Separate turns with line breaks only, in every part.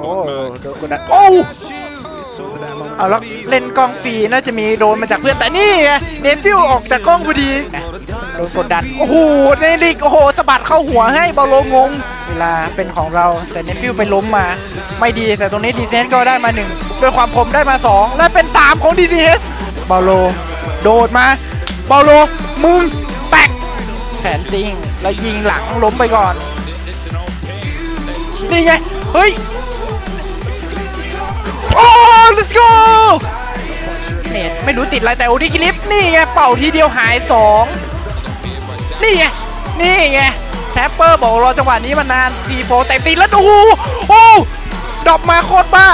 โอ้โดนกดดันโอ้เอาแล้วเล่นกล้องฟรีน่าจะมีโดนมาจากเพื่อนแต่นี่ไงเนฟิวออกจากกล้องพอดีโดนกดดันโอ้โหเนลิกโอ้โหสะบัดเข้าหัวให้บอลโลงงเวลาเป็นของเราแต่เนฟิวไปล้มมาไม่ดีแต่ตรงนี้ดีเซนก็ได้มา1ด้วยความคมได้มา2และเป็น3ของดีซีเอสบอลโลโดดมาบอลโลมึงแตกแผนจริงแล้วยิงหลังล้มไปก่อนนี่ไงเฮ้ยโอ้ let's go เน็ตไม่รู้ติดอะไรแต่โอดิกิลิฟนี่ไงเป่าทีเดียวหาย2นี่ไงแซปเปอร์บอกรอจังหวะนี้มานาน4-4เต็มตีแล้วดูโอ้ดรอปมาโคตรบ้า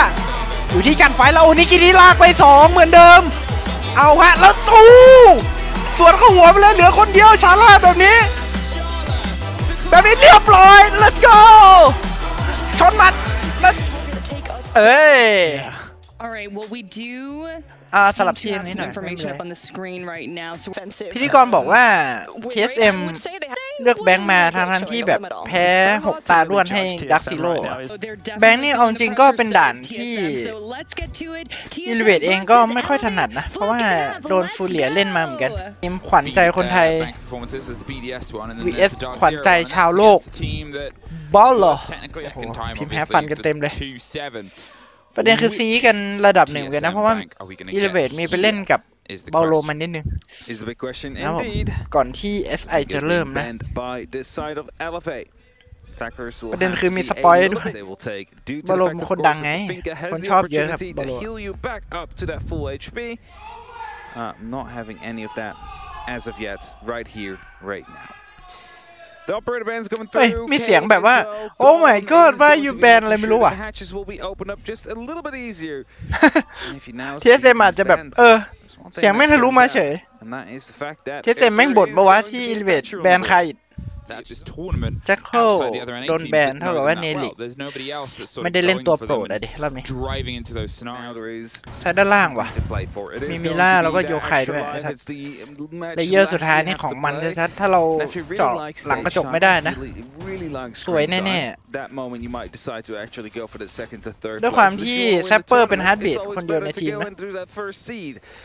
อยู่ที่การไฟแล้วโอนิกิลิลากไป2เหมือนเดิมเอาฮะแล้วตู้สวนเข้าหัวไปเลยเหลือคนเดียวชาร่าแบบนี้เรียบร้อย let's go ชนมัดแล้วเอ้ยสลับทีมนี้หน่อยพิธีกรบอกว่า TSM เลือกแบงค์มาทั้งที่แบบแพ้6ตาด้วนให้ดักซิโร่แบงค์นี่เอาจริงก็เป็นด่านที่อิลิเวตเองก็ไม่ค่อยถนัดนะเพราะว่าโดนฟูเรียเล่นมาเหมือนกันทีมขวัญใจคนไทย vs ขวัญใจชาวโลกบอลเหรอพิมพ์แฮปฟันกันเต็มเลยประเด็นคือซีกันระดับหนึ่งกันนะเพราะว่าอิเลเวตมีไปเล่นกับบอลโลมันนิดนึงก่อนที่ SI จะเริ่มนะประเด็นคือมีสปอยล์ด้วยบอลโลมันคนดังไงคนชอบเยอะครับบอลโลเฮ้ยมีเสียงแบบว่าโอ้ my god ว่า you ban อะไรไม่รู้อ่ะ TSM อาจจะแบบเสียงไม่ทะลุมาเฉย TSM แม่งบ่นบอกว่าที่ Elevate แบนใครแจ็คเคิลโดนแบนเท่ากับว่าเนลิกไม่ได้เล่นตัวโปรดอะดิรอบนี้ใช้ด้านล่างว่ะมีมิล่าแล้วก็โยไคด้วยเลเยอร์สุดท้ายนี่ของมันชัดถ้าเราเจาะหลังกระจกไม่ได้นะสวยแน่ๆด้วยความที่แซปเปอร์เป็นฮาร์ดบีทคนเดียวในทีม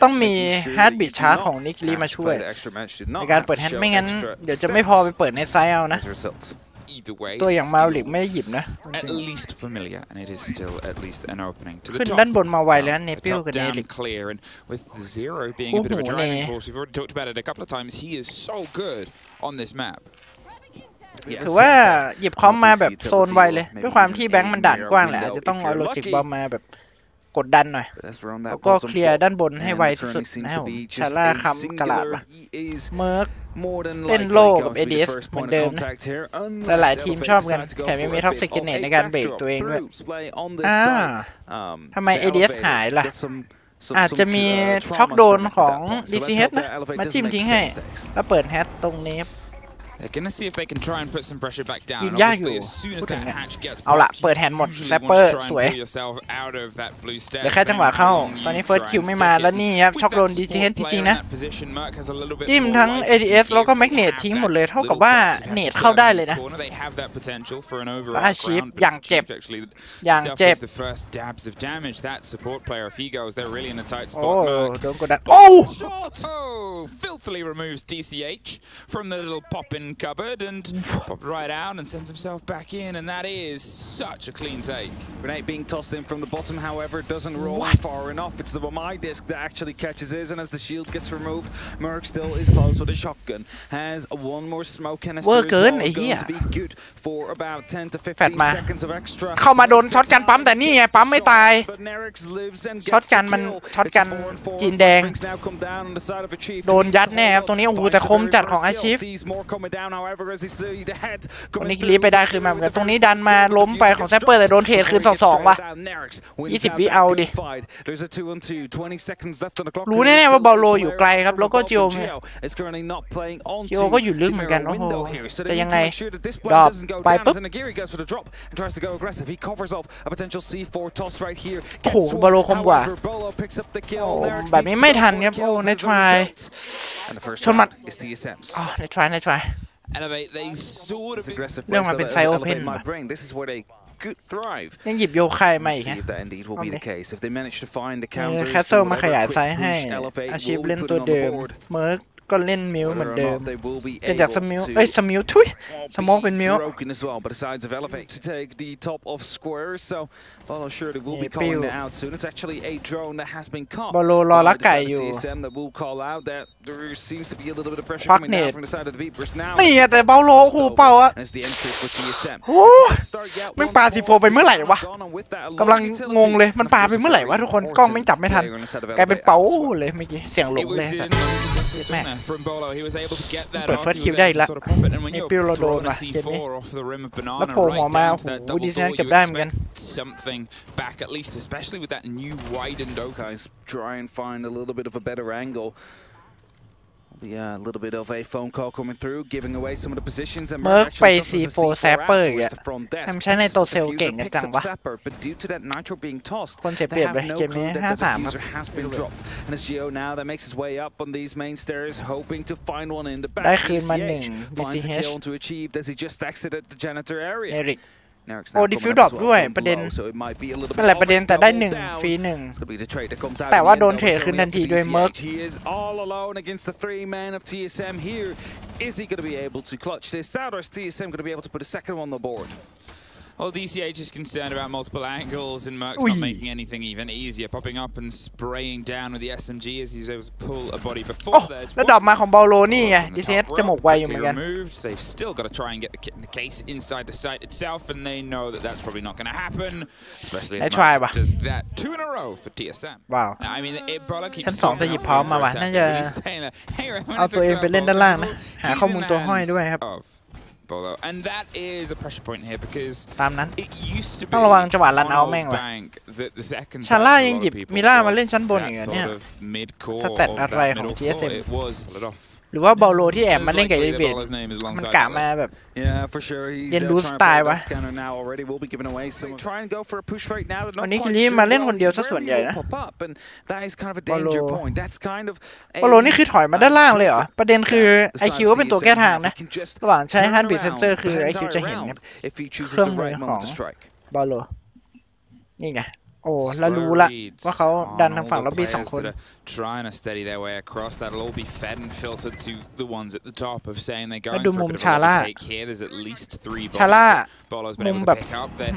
ต้องมีฮาร์ดบีทชาร์จของนิกลีมาช่วยในการเปิดแฮนด์ไม่งั้นเดี๋ยวจะไม่พอไปเปิดในไซส์เอานะตัวอย่างมาลิกไม่หยิบนะขึ้นด้านบนมาไวแล้วเนปิลกับเนลิกคู่หูเนถือว่าหยิบคอมมาแบบโซนไวเลยด้วยความที่แบงค์มันด่านกว้างแหละอาจจะต้องเอาโลจิกบอมมาแบบกดดันหน่อยแล้วก็เคลียร์ด้านบนให้ไวที่สุดนะครับชาร่าคัมกระลาดมาเมิร์กเล่นโลกับ ADS เหมือนเดิมหลายทีมชอบกันแถมยังมีท็อกซิกเนตในการเบรกตัวเองด้วยทำไม ADS หายล่ะอาจจะมีช็อกโดนของ DCH นะมาจิ้มทิ้งให้แล้วเปิดแฮตตรงนี้ยิงยากอยู่พูดถึงเนี่ยเอาละเปิดแฮนด์หมดแซปเปอร์สวยเดี๋ยวแค่จังหวะเข้าตอนนี้เฟิร์สคิวไม่มาแล้วนี่ครับช็อกโดน DCH จริงๆนะจิ้มทั้ง ADS แล้วก็แมกเนตทิ้งหมดเลยเท่ากับว่าเนตเข้าได้เลยนะอาชีพอย่างเจ็บโอ้โดนกดดันโอ้
filthily removes DCH from the little pop-in cupboard and popped right out and sends himself back in, and that is such a clean take.
Grenade being tossed in from the bottom, however, doesn't roll far enough. It's the my disc that actually catches his, and as the shield gets removed, Merc still is close with a shotgun. Has one more smoke canister. It's going to be good for about 10 to 15 seconds of extra.
เข้ามาโดนช็อตกันปั๊มแต่นี่ไงปั๊มไม่ตายช็อตกันมันช็อตกันจีนแดงโดนยัดแน่ครับตรงนี้โอ้โหแต่คมจัดของอาชีพตรงนี้คลีปไปได้คืนมาเหมือนกันตรงนี้ดันมาล้มไปของแซปเปอร์แต่โดนเทรดคืน 2-2 ว่ะ20 วิเอาดิรู้แน่ๆว่าบอลโลอยู่ไกลครับแล้วก็จิโอก็อยู่ลึกเหมือนกันโอ้โหแต่ยังไงดรอปไปปุ๊บโอ้โหบอลโลคมกว่าแบบนี้ไม่ทันครับโอ้ในทรายชนมัดในทรายเรื่องมันเป็นไซโอเพน
could thrive.
ยังหยิบโยคายมาอีก
See
ฮะ
if that indeed will be the case. If they manage to find the
แค
counters,
สเซิล
and
มาข
whatever
ยาย
quick
ไซส์ให้
push elevate
อาชีพ
will
เล่น
put
ตัว
it on
เดิ
the
ม
board.
เมิร์กก็เล่นมิวเหมือน
Whether
เดิ
or
ม
not they will be
เป็นจากส
able
มิว
to
สมิวทุยสโมกเป็นมิว
broken as well, but decides of elevate to take the top of squares. So, well, surely we'll be calling that out soon. It's actually a drone that has been caught.
บอลโลรอลักไก่อยู่
TSM that will call out that there seems to be a little bit of pressure
Fuck
coming down
it.
from the side of the Beepers now.
นี่ไงแต่เบาโลโอ้โหเป่าอะ
And it's the entry for TSM.
โอ้แม่งปาซีโฟไปเมื่อไหร่วะกำลังงงเลยมันปาไปเมื่อไหร่วะทุกคนกล้องแม่งจับไม่ทันกลายเป็นเป๋าเลยเมื่อกี้เสียงหล
It
งเลย
was
สั
in
ตว์
contested
Man.
there from Bolo. He was able to get that
But
off.
first
He
kill
was
ได้
able
ละ
to sort of pop it. And when you're
April เราโดน
drawing a
ว่ะเกมนี้
C4 off the rim of
แล้ว
banana
โผล่หัว
right
มา
down
โอ้
to
โห
that
วู
double
ดีแซน
door,
เก็บ
you
ได้เหมือนกัน
expect something back at least, especially with that new widened oak.
Guys, try and find a little bit of a better angle. Yeah, a little bit of a phone call coming through, giving away some of the positions. And
เมิร์ก
actually
ไป
does a
C4 แซปเปอร์อีกอะ
towards the front desk.
ทำใช้ในตัวเซลล์เก่ง
Diffuser
กัน
picks
จัง
up
วะ
Sapper, but due to that nitro being tossed,
คนเสียเป
they
รียบ
have
เลย
no
เกมนี้
clue that
5-3
the diffuser has been dropped. And it's Gio now that makes his way up on these main stairs, hoping to find one in the back.
ได้คืนมาหนึ่ง
finds a
DCH
kill to achieve as he just exited the janitor
เอ
area.
ริก
Nerik's
โอ้
now
ดิฟิว
coming
ดรอ
up
ป
as well
ด้วย
from
ประเด็น
below, so it might be a little
นั่
bit
นแหละ
of
ประเด็น
a
แต่ได้
double
หนึ่ง
down.
ฟรีหนึ่ง
It's gonna be the trade that comes out
แต่ว่า
in the
โด
end,
น
though.
เทรด
It's
คืน
only
ทั
up
น
to
ทีด้วยเมิร์ก
DCH. He is all alone against the three men of TSM here. Is he going to be able to clutch this out, or is TSM going to be able to put a second one on the board?
Well, DCH is concerned about multiple angles, and Merck's
Ui.
not making anything even easier. Popping up and spraying down with the SMG as he's able to pull a body
โอ้
before. There's
แล้วดรอปมาของเบาโลนี่ไง
from
ดิ
the
เซ
top
สจมูก
rope,
ไวอยู่เหมือ
quickly
นกัน
removed. They've still got to try and get the case inside the site itself, and they know that that's probably not going to happen. Especially
They
as
try
Merck
ปะ
does that 2 in a row for TSM.
ว้าว
Now, I mean, Brawler keeps
ชั้นสองจะหยิบพร้อมมาว่ะ
for a
น่า
second,
จะ
but he's saying that, hey, when
เอา
I
ตัว
took
เอง
down
ไปเล่นด้าน
Ball's
ล่างนะ
muzzle,
หา
he's
ข้อมูล
in the
ตัวห้อย
hands
ด้วยครับ
of Bolo, and that is a pressure point here because
ตามนั้น
it used to be
ต้องระวังจังหวะรัน
on
เอา
Old
แม่งว่ะ
Bank that the second
ชาร่า
side for a
ยัง
lot
หยิบ
of people
มิล่า
was
มาเล่นชั้นบน
that
อีกเหรอ
sort
เนี่ย
of mid-core
สเตต
of
อะไร
that
ของ
middle
TSM
floor. It was let off.
หรือว่าเบาโลที่แอบมา
It's
เล่นกับ
likely
เอ
that
เว
Bolo's name is
มัน
alongside
กะ
that
มา
list.
แบบ
Yeah, for sure. He's
เรียนรู้
trying to
สไตล์
play
วะ
that scanner now already. We'll be giving away some. Try and go for a push right now. They're
วัน
not
นี้คิ
quite
ริ
sure
มาเล่น
where
คนเดียวซะ
he
ส่วนใหญ่
will
นะ
pop up, and that is kind of a
บอลโล
danger point. That's kind of
บอลโลนี่คือถอยมาด้านล่างเลยเหรอ ประเด็นคือ IQ ก็เป็นตัวแก้ทางนะ ระหว่างใช้ฮาร์ดบีทเซนเซอร์คือ IQ จะเห็นครับ
if he chooses
เครื่อง
the
มือ
right
ของ
moment to strike.
บอลโลนี่ไง โอ้แล้วรู้ละว่าเขาดันทางฝั่งล็อบบี้สองคน
Trying to steady their way across. That'll all be fed and filtered to the ones at the top of saying they're going for a bit of a lobby take here. There's at least 3
ชาร่า
Bolo's been able to pick up. They're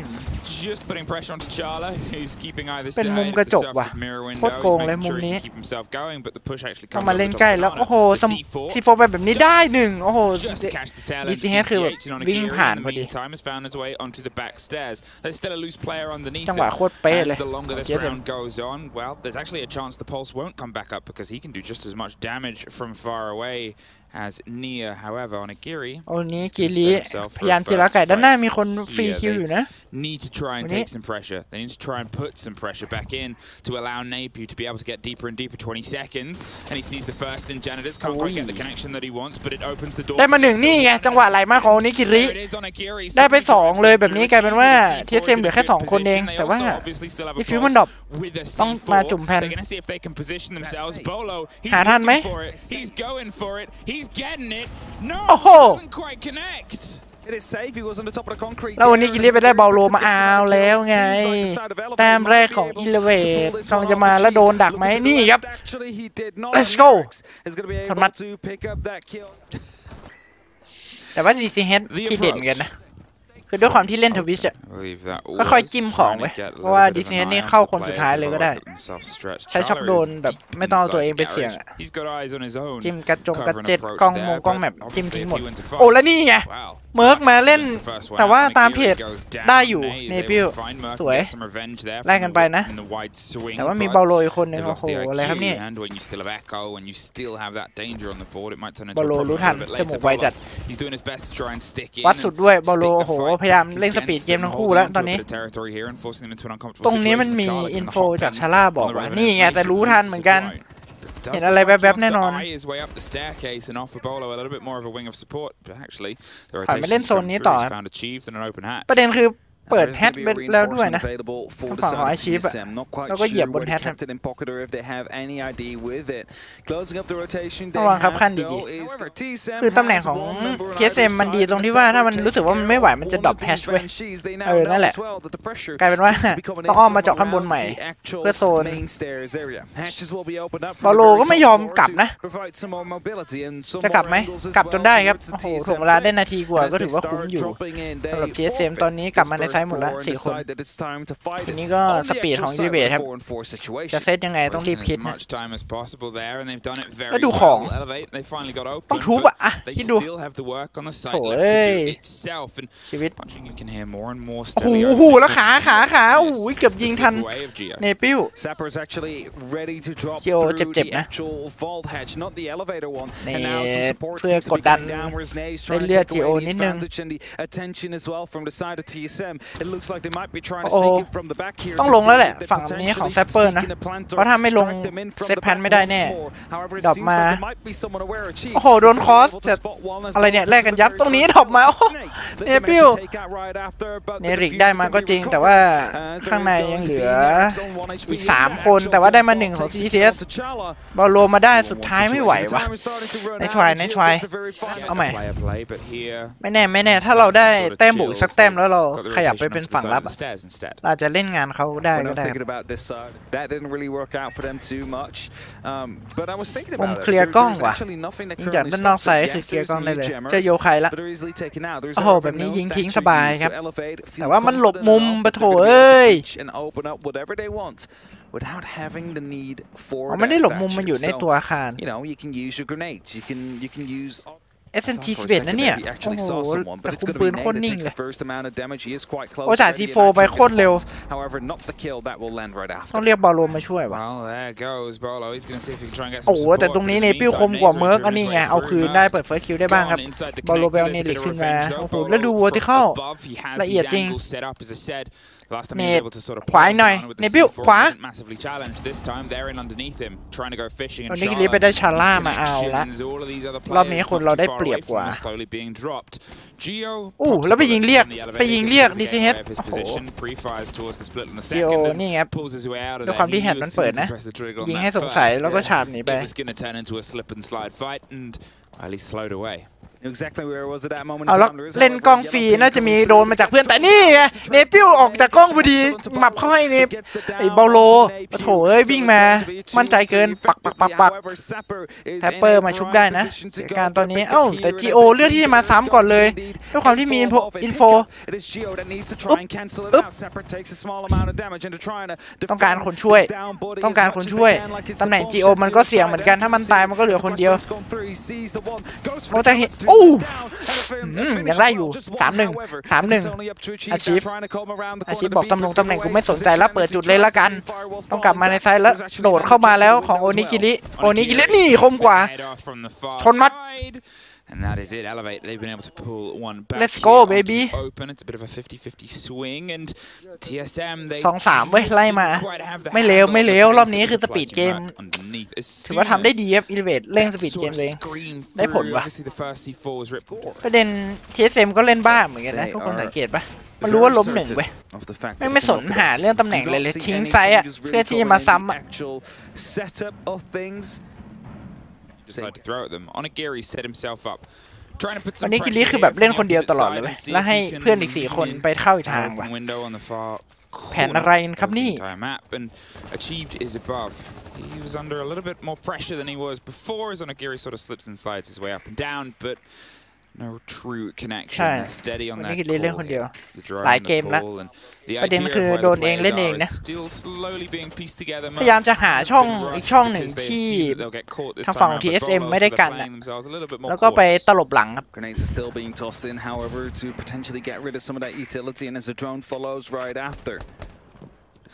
just putting pressure onto Charla, who's keeping either
เป็น
side
มุม
of
กระ
the
จกว่ะ
surface mirror
โคตร
window.
โกง
He's
เลย
making
มุม
sure he
นี้
can keep himself going, but the push actually
เข้า
comes
มา
over
เล่น
the
ใกล้
top
แล้ว
of
โอ้โห
Banana. The
ซีโฟแบบนี้ได้หนึ่งโอ้โห
just catch the tail end.
DCH คือแบบ
DCH and
วิ่ง
Onigiri
ผ่าน
in
พอ
the
ดี
meantime has found his way onto the back stairs. There's still a loose player underneath
จังหวะ
him.
โคตรเป๊ะเลย
And the longer this
TSM
round goes on, well, there's actually a chance the pulse won't come back up because he can do just as much damage from far away as Nia. However, Onigiri
โอ้นี้กิริพยายามจิระไก่ด้านหน้ามีคนฟรีคิวอยู่นะ
need to try and take some pressure. They need to try and put some pressure back in to allow Napier to be able to get deeper and deeper. 20 seconds, and he sees the first in Janitors. Can't quite get the connection that he wants, but it opens the door.
ได้มาหนึ่งนี่ไงจังหวะไหลมาของนิกิริได้ไป2เลยแบบนี้กลายเป็นว่า TSM เหลือแค่2คนเองแต่ว่าดิฟิวมันดรอปต้องมาจุ่มแผ่นหาทันไหม
He's going for it. He's getting it. No,
โอ้โห
doesn't quite connect.
It is safe. He was on the top of the concrete.
แล้ววันนี้กิริไปได้เบาโลมาเอาแล้วไงแต้มแรกของอิเลเวตกำลังจะมาแล้วโดนดักไหมนี่ครับ Let's go ชนมัดแต่ว่า DCH ที่เด่นกันนะคือด้วยความที่เล่นทวิชอะก็ค่อยจิ้มของไว้เพราะว่า DCH นี่เข้าคนสุดท้ายเลยก็ได้ใช้ช็อคโดนแบบไม่ต้องเอาตัวเองไปเสี่ยงอะจิ้มกระจงกระเจ็ดกล้องมงกล้องแมปจิ้มทิ้งหมดโอ้แล้วนี่ไงเมิร์กมาเล่นแต่ว่าตามเพจได้อยู่เนปิลสวยไล่กันไปนะแต่ว่ามีเบาโลอีกคนนึงโอ้โหอะไรครับนี่เบาโลรู้ทันจมูกไวจัดวัดสุดด้วยเบาโลโอ้โหพยายามเล่นสปีดเกมทั้งคู่แล้วตอนนี้ตรงนี้มันมีอินโฟจากชาร่าบอกว่านี่ไงแต่รู้ทันเหมือนกันเห็นอะไรแวบๆแน่นอนผ่านไปเล่นโซนนี้ต่อประเด็นคือ เปิดแฮชไปแล้วด้วยนะฝั่งของไอชีฟอะแล้วก็เหยียบบนแฮชระวังครับขั้นดีๆคือตำแหน่งของ TSM มันดีตรงที่ว่าถ้ามันรู้สึกว่ามันไม่ไหวมันจะดรอปแฮชไว้นั่นแหละกลายเป็นว่าต้องอ้อมมาเจาะขั้นบนใหม่เพื่อโซนบอลโลก็ไม่ยอมกลับนะจะกลับไหมกลับจนได้ครับโอ้โหถ่วงเวลาได้นาทีกว่าก็ถือว่าคุ้มอยู่สำหรับ TSM ตอนนี้กลับมาในไซส์หมดแล้ว4 คนทีนี้ก็สปีดของ Elevate ครับจะเซตยังไงต้องรีบคิดนะแล้วดูของต้องทุบอะคิดดูโอ้ยชีวิตโอ้โหแล้วขาโอ้โหเกือบยิงทันเนปิลเจียวเจ็บๆนะเพื่อกดดันได้เลือดจีโอนิดนึงโอ้ต้องลงแล้วแหละฝั่งนี้ของแซปเปอร์นะเพราะถ้าไม่ลงเซตแพนไม่ได้แน่ดรอปมาโอ้โหโดนคอสจะอะไรเนี่ยแลกกันยับตรงนี้ดรอปมาเนปิลเนริกได้มาก็จริงแต่ว่าข้างในยังเหลืออีก3 คนแต่ว่าได้มา1ของ TSM บอลโลมาได้สุดท้ายไม่ไหววะในทรายเอาใหม่ไม่แน่ถ้าเราได้แต้มบุกสักแต้มแล้วเราขยับไปเป็นฝั่งรับเราจะเล่นงานเขาได้ก็ได้ผมเคลียร์กล้องว่ะยิงจากด้านนอกไซด์คือเคลียร์กล้องได้เลยเจอโยไคละโอ้โหแบบนี้ยิงทิ้งสบายครับแต่ว่ามันหลบมุมปะโถเอ้ยไม่ได้หลบมุมมันอยู่ในตัวอาคารSNG 11นะเนี่ยโอ้โหแต่คุมปืนโคตรนิ่งเลยโอ้จ่ายC4ไปโคตรเร็วต้องเรียกบอลโลมาช่วยวะโอ้โหแต่ตรงนี้เนปิลคมกว่าเมิร์กอันนี้ไงเอาคืนได้เปิดเฟิร์สคิวได้บ้างครับบอลโลเบลเนลิกขึ้นมาโอ้โหแล้วดูวัวที่เข้าละเอียดจริงเนตขวาหน่อยเนปิลขวาตอนนี้กิลิไปได้ชาร่ามาเอาละรอบนี้คนเราได้เปรียบกว่าแล้วไปยิงเรียกDCH โอ้โหจีโอนี่ไงด้วยความที่แฮนด์มันเปิดนะยิงให้สงสัยแล้วก็ฉาบหนีไปเอาแล้วเล่นกล้องฟรีน่าจะมีโดนมาจากเพื่อนแต่นี่ไงเนปิลออกจากกล้องพอดีหมับเข้าให้เนปไอ้บอลโลปะโถเอ้ยวิ่งมามั่นใจเกินปักแทปเปอร์มาชุบได้นะเสียการตอนนี้แต่จีโอเลือกที่จะมาซ้ำก่อนเลยด้วยความที่มีอินโฟต้องการคนช่วยตำแหน่งจีโอมันก็เสี่ยงเหมือนกันถ้ามันตายมันก็เหลือคนเดียวโมแต่ยังได้อยู่3-1อาชีพบอกตำแหน่งกูไม่สนใจแล้วเปิดจุดเลยละกันต้องกลับมาในไซด์แล้วโดดเข้ามาแล้วของโอนิกิรินี่คมกว่าชนมัดAnd that is it. Elevate. They've been able to pull one back. Let's go, baby. Open. It's a bit of a 50-50 swing, and TSM they 2-3 เว้ยไล่มาไม่เลวรอบนี้คือสปีดเกมถือว่าทำได้ดีครับ Elevate เร่งสปีดเกมเลยได้ผลวะประเด็น TSM ก็เล่นบ้าเหมือนกันนะทุกคนสังเกตปะมันรู้ว่าล้ม1เว้ยไม่สนหาเรื่องตำแหน่งเลยทิ้งไซด์อะเพื่อที่จะมาซ้ำอะ
decide to throw at them. Onigiri set himself up.
วันนี้กิลิคือแบบเล่นคนเดียวตลอดเลยแล้วให้เพื่อนอีก4 คนไปเข้าอีกทางว่ะแผนอะไรครับนี่
Achieved is above. He was under a little bit more pressure than he was before as Onigiri sort of slips and slides his way up and down, but no true connection. Steady on that call.
เล่นคนเดียวหลายเกมแล้วประเด็นคือโดนเองเล่นเองนะพยายามจะหาช่องอีกช่องหนึ่งที่ทางฝั่ง TSM ไม่ได้กันนะแล้วก็ไปตลบหลังครับ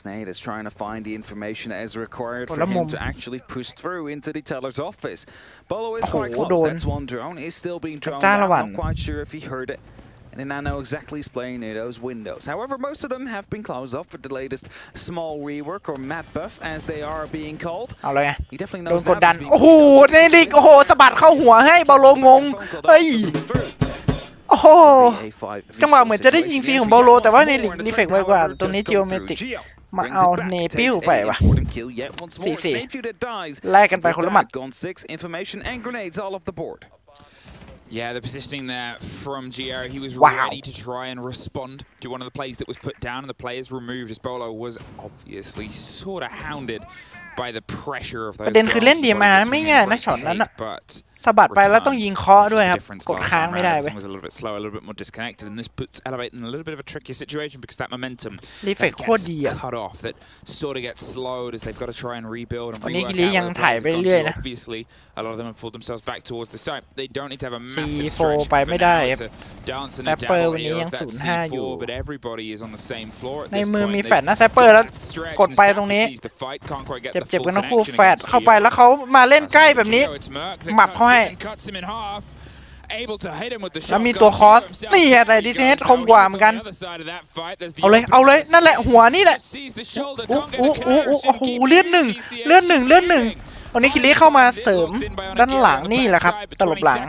Snade is trying to find the information that is required for him to actually push through into the teller's office. Bolo is quite close. That's one drone. He's still being droned out. Not quite sure if he heard it. And then I know exactly he's playing near those windows. However, most of them have been closed off with the latest small rework or map buff, as they are being called.
เอาเลยไงโดนกดดันโอ้โหเนริกโอ้โหสะบัดเข้าหัวให้บอลโลงงเฮ้ยโอ้ โหจังหวะเหมือนจะได้ยิงฟรีของเบาโลแต่ว่าในรีเฟกไวกว่าตรงนี้จิโอเมตริกมาเอาเนปิ้วไปว่ะ4-4 ไล่กันไปคนละหมัด
Yeah, the positioning there from Gio, he was ready to try and respond to one of the plays that was put down, and the players removed as Bolo was obviously sort of hounded by the pressure of those.
ประเด็นคือเล่นดีมาไม่ง่ายนะช็อตนั้นอะสะบัดไปแล้วต้องยิงเคาะด้วยครับกดค้างไม่ได้เว้ย
was a little bit slow, a little bit more disconnected, and this puts Elevate in a little bit of a tricky situation because that momentum cut off that sort of gets slowed as they've got to try and rebuild and rework out. Obviously, a lot of them have pulled themselves back towards the site. They don't need to have a massive stretch for now to dance and dabble here of that C4, but everybody is on the same floor at
ใน
this
มือ
point.
มีแฟดนะแซปเปอร์แล้วกดไปตรงนี้เจ็บๆกันทั้งคู่แฟดเข้าไปแล้วเขามาเล่นใกล้แบบนี้หมับเขาให้แล้วมีตัวคอสนี่แต่ดีเทสคมกว่าเหมือนกันเอาเลยนั่นแหละหัวนี่แหละโอ้โหเลือดหนึ่งตอนนี้คิริเข้ามาเสริมด้านหลังนี่แหละครับตลบหลัง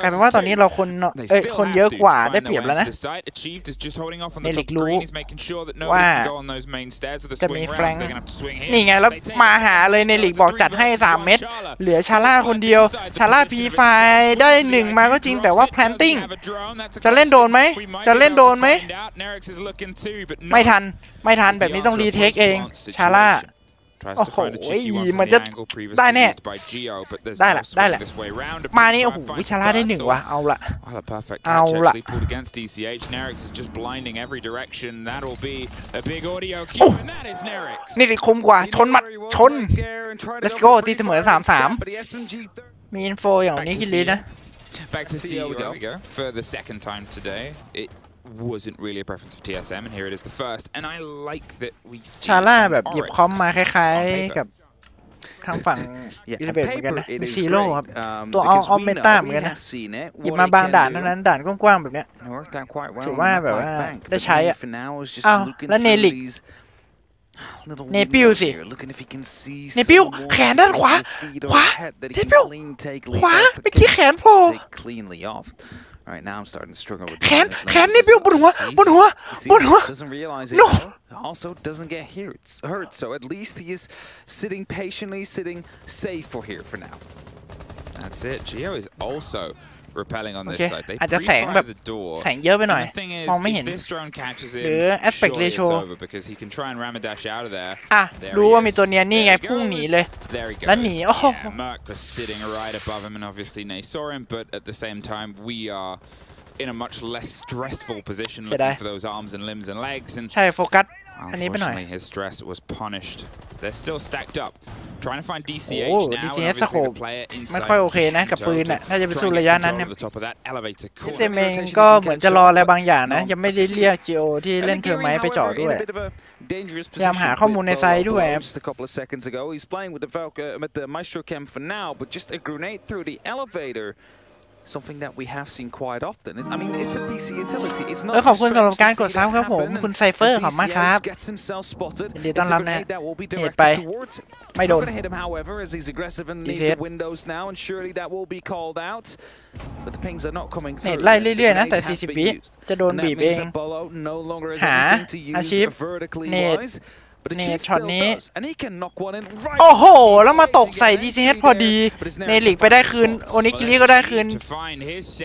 กลายเป็นว่าตอนนี้เราคนเยอะกว่าได้เปรียบแล้วนะเนลิกรู้ว่าจะมีแฟลงนี่ไงแล้วมาหาเลยเนลิกบอกจัดให้3 เม็ดเหลือชาร่าคนเดียวชาร่าพีไฟได้1มาก็จริงแต่ว่าแพลนติ้งจะเล่นโดนไหมไม่ทันแบบนี้ต้องรีเทคเองชาร่าโอ้โหมันจะได้แน่ได้แหละมานี่โอ้โหชาร่าได้1ว่ะเอาละนี่ดิคมกว่าชนหมัดชน let's go ตีเสมอ 3-3 มีอินโฟอย่างนี้คิดลีนะ
Back to CEO for the second time today. Wasn't really a preference of TSM, and here it is the first. And I like that we see
ชาร่าแบบหยิบคอมมาคล้ายๆกับทางฝั่งอิเลเบตเหมือนกันนะมีซีโร่ครับตัวเอาเมตาเหมือนกันนะหยิบมาบางด่านเท่านั้นด่านกว้างๆแบบเนี้ยถือว่าแบบว่าได้ใช้อ่ะอ้าวแล้วเนลิกเนปิวสิเนปิวแขนด้านขวาเนปิวขวาไม่คิดแขนโผล่
Right now, I'm starting to struggle with
แขนนี่ปิ้วบนหัว
Doesn't realize it.
No.
Also doesn't get hurt. So at least he is sitting patiently, sitting safe for here for now.
That's it. Gio is also repelling on this side. They
อาจจะแสงแบบแสงเยอะไปหน่อยมองไม่เห็นหรือ aspect ratio อ่ะรู้ว่ามีตัวเนี้ยนี่ไงพุ่งหนีเลยแล้วหนีโอ้โห
Merc was sitting right above him, and obviously Nay saw him, but at the same time we are in a much less stressful position looking for those arms and limbs and legs. And
ใช่โฟกัสอันนี้ไปหน่อย
unfortunately his stress was punished. They're still stacked up. Trying to find DCH now.
DCH สโคปไม่ค่อยโอเคนะกับปืนน่ะถ้าจะไปสู้ระยะนั้นเนี่ยเซเมงก็เหมือนจะรออะไรบางอย่างนะยังไม่ได้เรียกจิโอที่เล่นเทอร์ไมท์ไปเจาะด้วยพยายามหาข้อมูลในไซต์ด้วย
Just a couple of seconds ago, he's playing with the Maestro Chem for now, but just a grenade through the elevator. Something that we have seen quite often. I mean, it's a PC utility. It's not.
ขอบคุณสำหรับการกดซับครับผมคุณไซเฟอร์ขอบมากครับยินดีต้อนรับนะเน็ตไปไม่โดน
hit him, however, as he's aggressive and leave the windows now, and surely that will be called out. But the pings are not coming through.
เน็ตไล่เรื่อยๆนะแต่40 วิจะโดนบีบเองหาอาชีพเน็ตช็อตนี้โอ้โหแล้วมาตกใส่ดีซีเฮดพอดีเนลิกไปได้คืนโอนิกิริก็ได้คืน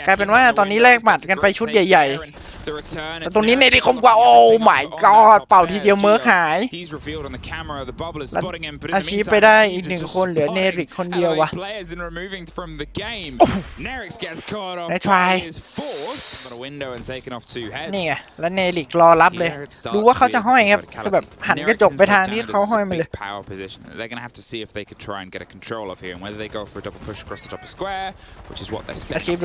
กลายเป็นว่าตอนนี้แลกหมัดกันไปชุดใหญ่ๆแต่ตรงนี้เนลิกคมกว่าโอ้ my god เป่าทีเดียวเมิร์กหายอาชีพไปได้อีก1คนเหลือเนลิกคนเดียววะในทรายนี่ไงแล้วเนลิกรอรับเลยรู้ว่าเขาจะห้อยครับคือแบบหันกระจกไปทางที่เขาห้อยมาเลย
power position. They're going to have to see if they could try and get a control of here, and whether they go for a double push across the top of square, which is what they're setting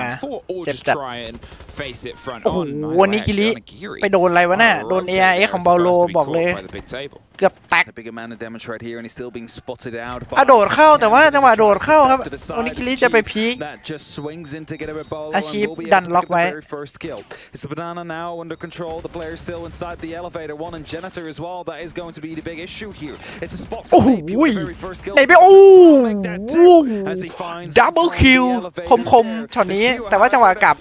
up for, or just try and face it front on.
วันนี้กิริไปโดนอะไรวะน่ะโดน ARX ของบาโลบอกเลย เกือบแตก
ก
โดดเข้าแต่ว่าจังหวะโดดเข้าครับโอนิกิริจะไปพีคอาชีพดันล็อกไว้โอ้โหไหนไปโอ้ดับเบิลคิวคมช็อตนี้แต่ว่าจังหวะกลับ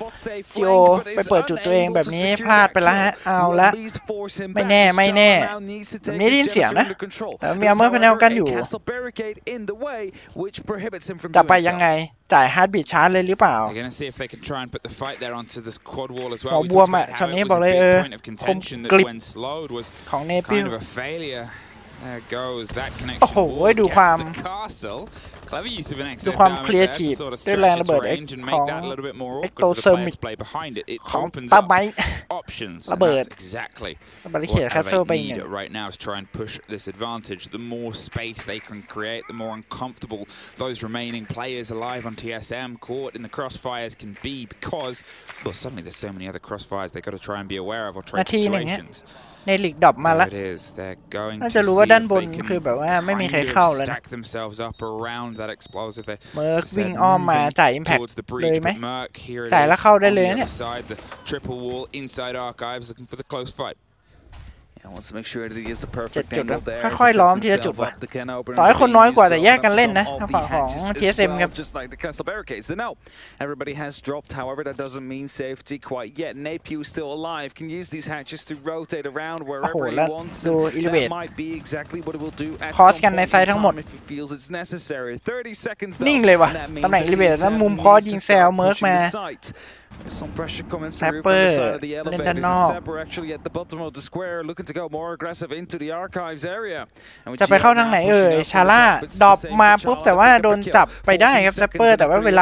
จิโอไปเปิดจุดตัวเองแบบนี้พลาดไปแล้วฮะเอาละไม่แน่แบบนี้ได้ยินเสียงนะแต่มีอาร์เมอร์พาเนลกันอยู่จะไปยังไงจ่ายฮาร์ดบีทชาร์จเลยหรือเปล่าหัวบวมอ่ะช็อตนี้บอกเลยคมกริบของเนปิลโอ้โหดูความดูความครีเอทีฟด้วยแรงระเบิดของเอ็กโตเซอร์มิกของตาไบระเบิดบาริเคดแคสเซิลไปหนึ่ง
right now is try and push this advantage. The more space they can create, the more uncomfortable those remaining players alive on TSM caught in the crossfires can be because well suddenly there's so many other crossfires they got to try and be aware of or trade situations.
ในลีกดรอปมาแล้วน่าจะรู้ว่าด้านบนคือแบบว่าไม่มีใครเข้าแล้วนะเมิร์กวิ่งอ้อมมาจ่ายอิมแพคเลยไหมจ่ายแล้วเข้าได้เลยเนี่ย7 จุดค่อยๆล้อมทีละจุดว่ะต่อให้คนน้อยกว่าแต่แยกกันเล่นนะทางฝั่งของ TSM ครับโอ้โหแล้วดูอิเลเวตคอสกันในไซด์ทั้งหมดนิ่งเลยว่ะตำแหน่งอิเลเวตแล้วมุมคอยิงแซวเมิร์กมาแซปเปอร์เล่นด้านนอกจะไปเข้าทางไหนชาร่าดรอปมาปุ๊บแต่ว่าโดนจับไปได้ครับแซปเปอร์แต่ว่าเวล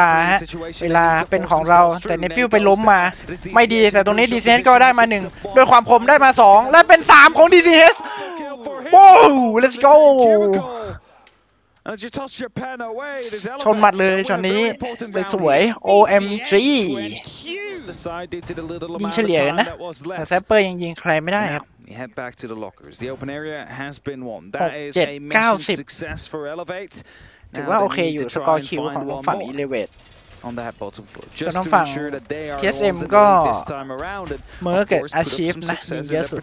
าเป็นของเราแต่เนปิลไปล้มมาไม่ดีแต่ตรงนี้ดีเซนก็ได้มา1ด้วยความคมได้มา2และเป็น3ของ DCS โอ้ let's goชนหมัดเลยช็อตนี้สวย OMG ยิงเฉลี่ยกันนะแต่แซปเปอร์ยังยิงใครไม่ได้ครับ6-7-90ถือว่าโอเคอยู่สกอร์คิวของฝั่งอีเลเวตก็ต้องฝั่ง TSM ก็เมื่อเกิดอาชีพนะยิงเยอะสุด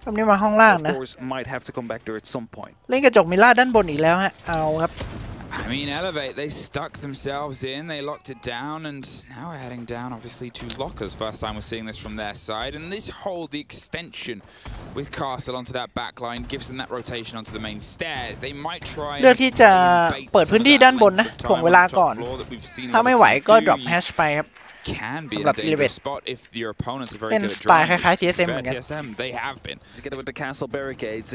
คำนี้มาห้องล่างนะเล่นกระจกมิล่าด้านบนอีกแล้วฮะเอาครับ
I mean, Elevate, they stuck themselves in, they locked it down, and now we're heading down, obviously, to lockers. First time we're seeing this from their side, and this whole, the extension with Castle onto that back line gives them that rotation onto the main stairs. They might try
เลือกที่จะเปิดพื้นที่ด้านบนนะถ่วงเวลาก่อนถ้าไม่ไหวก็ drop hash ไปครับ
can be in a dangerous spot if your opponents are very good at
สไตล์คล้ายๆ TSM เหมือนกัน
they have been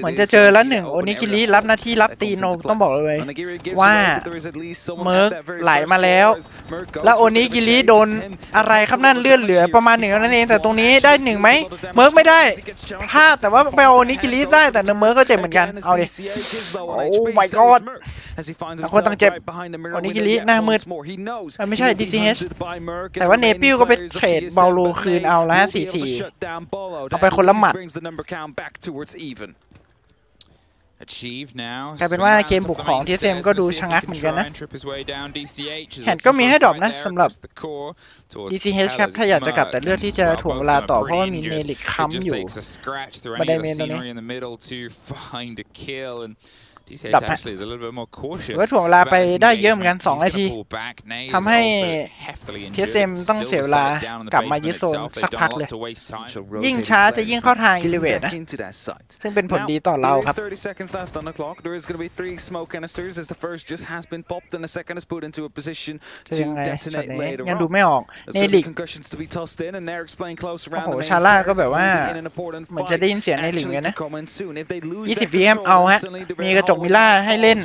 เหมือนจะเจอแล้ว1โอนิกิริรับหน้าที่รับตีโนต้องบอกเลยว่าเมิร์กไหลมาแล้วแล้วโอนิกิริโดนอะไรครับนั่นเลื่อนเหลือประมาณ1นั่นเองแต่ตรงนี้ได้1ไหมเมิร์กไม่ได้พลาดแต่ว่าไปโอนิกิริได้แต่เมิร์กก็เจ็บเหมือนกันเอาดิโอ้ my god ต่างคนต่างเจ็บโอนิกิริหน้ามืดไม่ใช่ DCH แต่ว่าเนปิลก็ไปเทรดบอลลูคืนเอาแล้ว 4-4 เอาไปคนละหมัดกลายเป็นว่าเกมบุกของ TSM ก็ดูชะงักเหมือนกันนะแข่งก็มีให้ดรอปนะสำหรับ DCH ครับถ้าอยากจะกลับแต่เลือกที่จะถ่วงเวลาต่อเพราะว่ามีเนลิกค้ำอยู่บันไดเมนตรงนี้ดับว่าถ่วงเวลาไปได้เยอะเหมือนกัน2 นาทีทำให้ TSM ต้องเสียเวลากลับมายึดโซนสักพักเลยยิ่งช้าจะยิ่งเข้าทางอิเลเวตนะซึ่งเป็นผลดีต่อเราครับจะยังไงช็อตนี้ยังดูไม่ออกเนลิกโอ้โหชาร่าก็แบบว่าเหมือนจะได้ยินเสียงเนลิกกันนะ20 VM เอาฮะมีกระจกมิล่าให้เล่น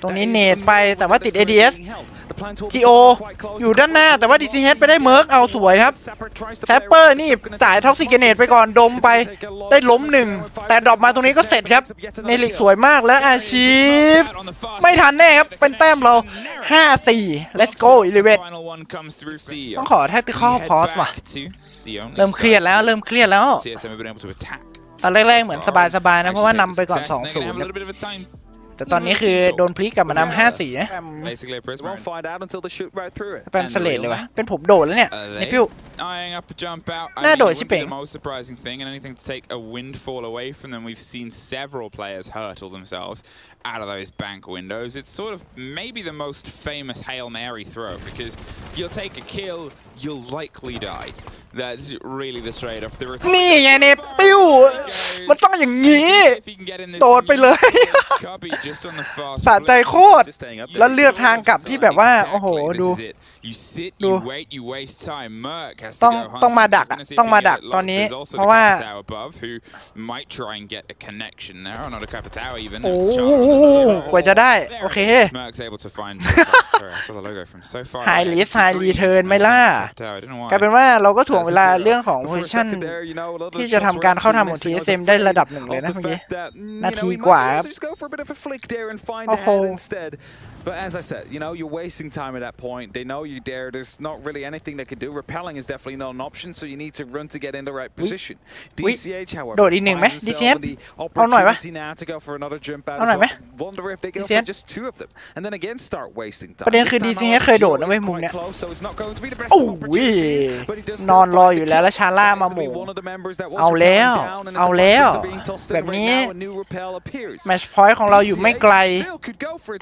ตรงนี้เนตไปแต่ว่าติด ADS GO อยู่ด้านหน้าแต่ว่า DCH ไปได้เมิร์กเอาสวยครับแซปเปอร์นี่จ่ายท็อกซิกเนตไปก่อนดมไปได้ล้ม1แต่ดรอปมาตรงนี้ก็เสร็จครับเนลิกสวยมากแล้วอาชีพไม่ทันแน่ครับเป็นแต้มเรา 5-4 let's go 11ต้องขอแท็กติคอลพอสว่ะ เริ่มเครียดแล้วตอนแรกๆเหมือนสบายๆนะเพราะว่านำไปก่อน 2-0 แต่ตอนนี้คือโดนพลิกกลับมานำ 5-4 นะแปมสเลดเลยวะเป็นผมโดดแล้วเนี่ยในพิวน่าโดดชิบเป่ง
out of those bank windows. It's sort of maybe the most famous Hail Mary throw because you'll take a kill, you'll likely die. That's really the trade-off.
นี่ไงเนปิ้วมันต้องอย่างนี้โดดไปเลยสะใจโคตรแล้วเลือกทางกลับที่แบบว่าโอ้โหดูต้องมาดักต้องมาดักตอนนี้เพราะว่าโอ้กว่าจะได้โอเคไฮลิสไฮรีเทิร์นไม่ล่ะกลายเป็นว่าเราก็ถ่วงเวลาเรื่องของโพซิชั่นที่จะทำการเข้าทำของ TSM ได้ระดับหนึ่งเลยนะเมื่อกี้นาทีกว่าโอ้โห
But as I said, you're wasting time at that point. They know you're there. There's not really anything they can do. Repelling is definitely not an option, so you need to run to get in the right position. DCH, however,
โดดอีกหนึ่งไหม DCH เอาหน่อยวะ
now to go for another jump out.
เอาหน่อยไหม
Wonder if they go for just 2 of them, and then again start wasting time.
ประเด็นคือ DCH เคยโดดนะเว้ยมุมเนี้ยโอ้ยนอนรออยู่แล้วชาล่ามาหมู่เอาแล้วแบบนี้แมชพอยต์ของเราอยู่ไม่ไกล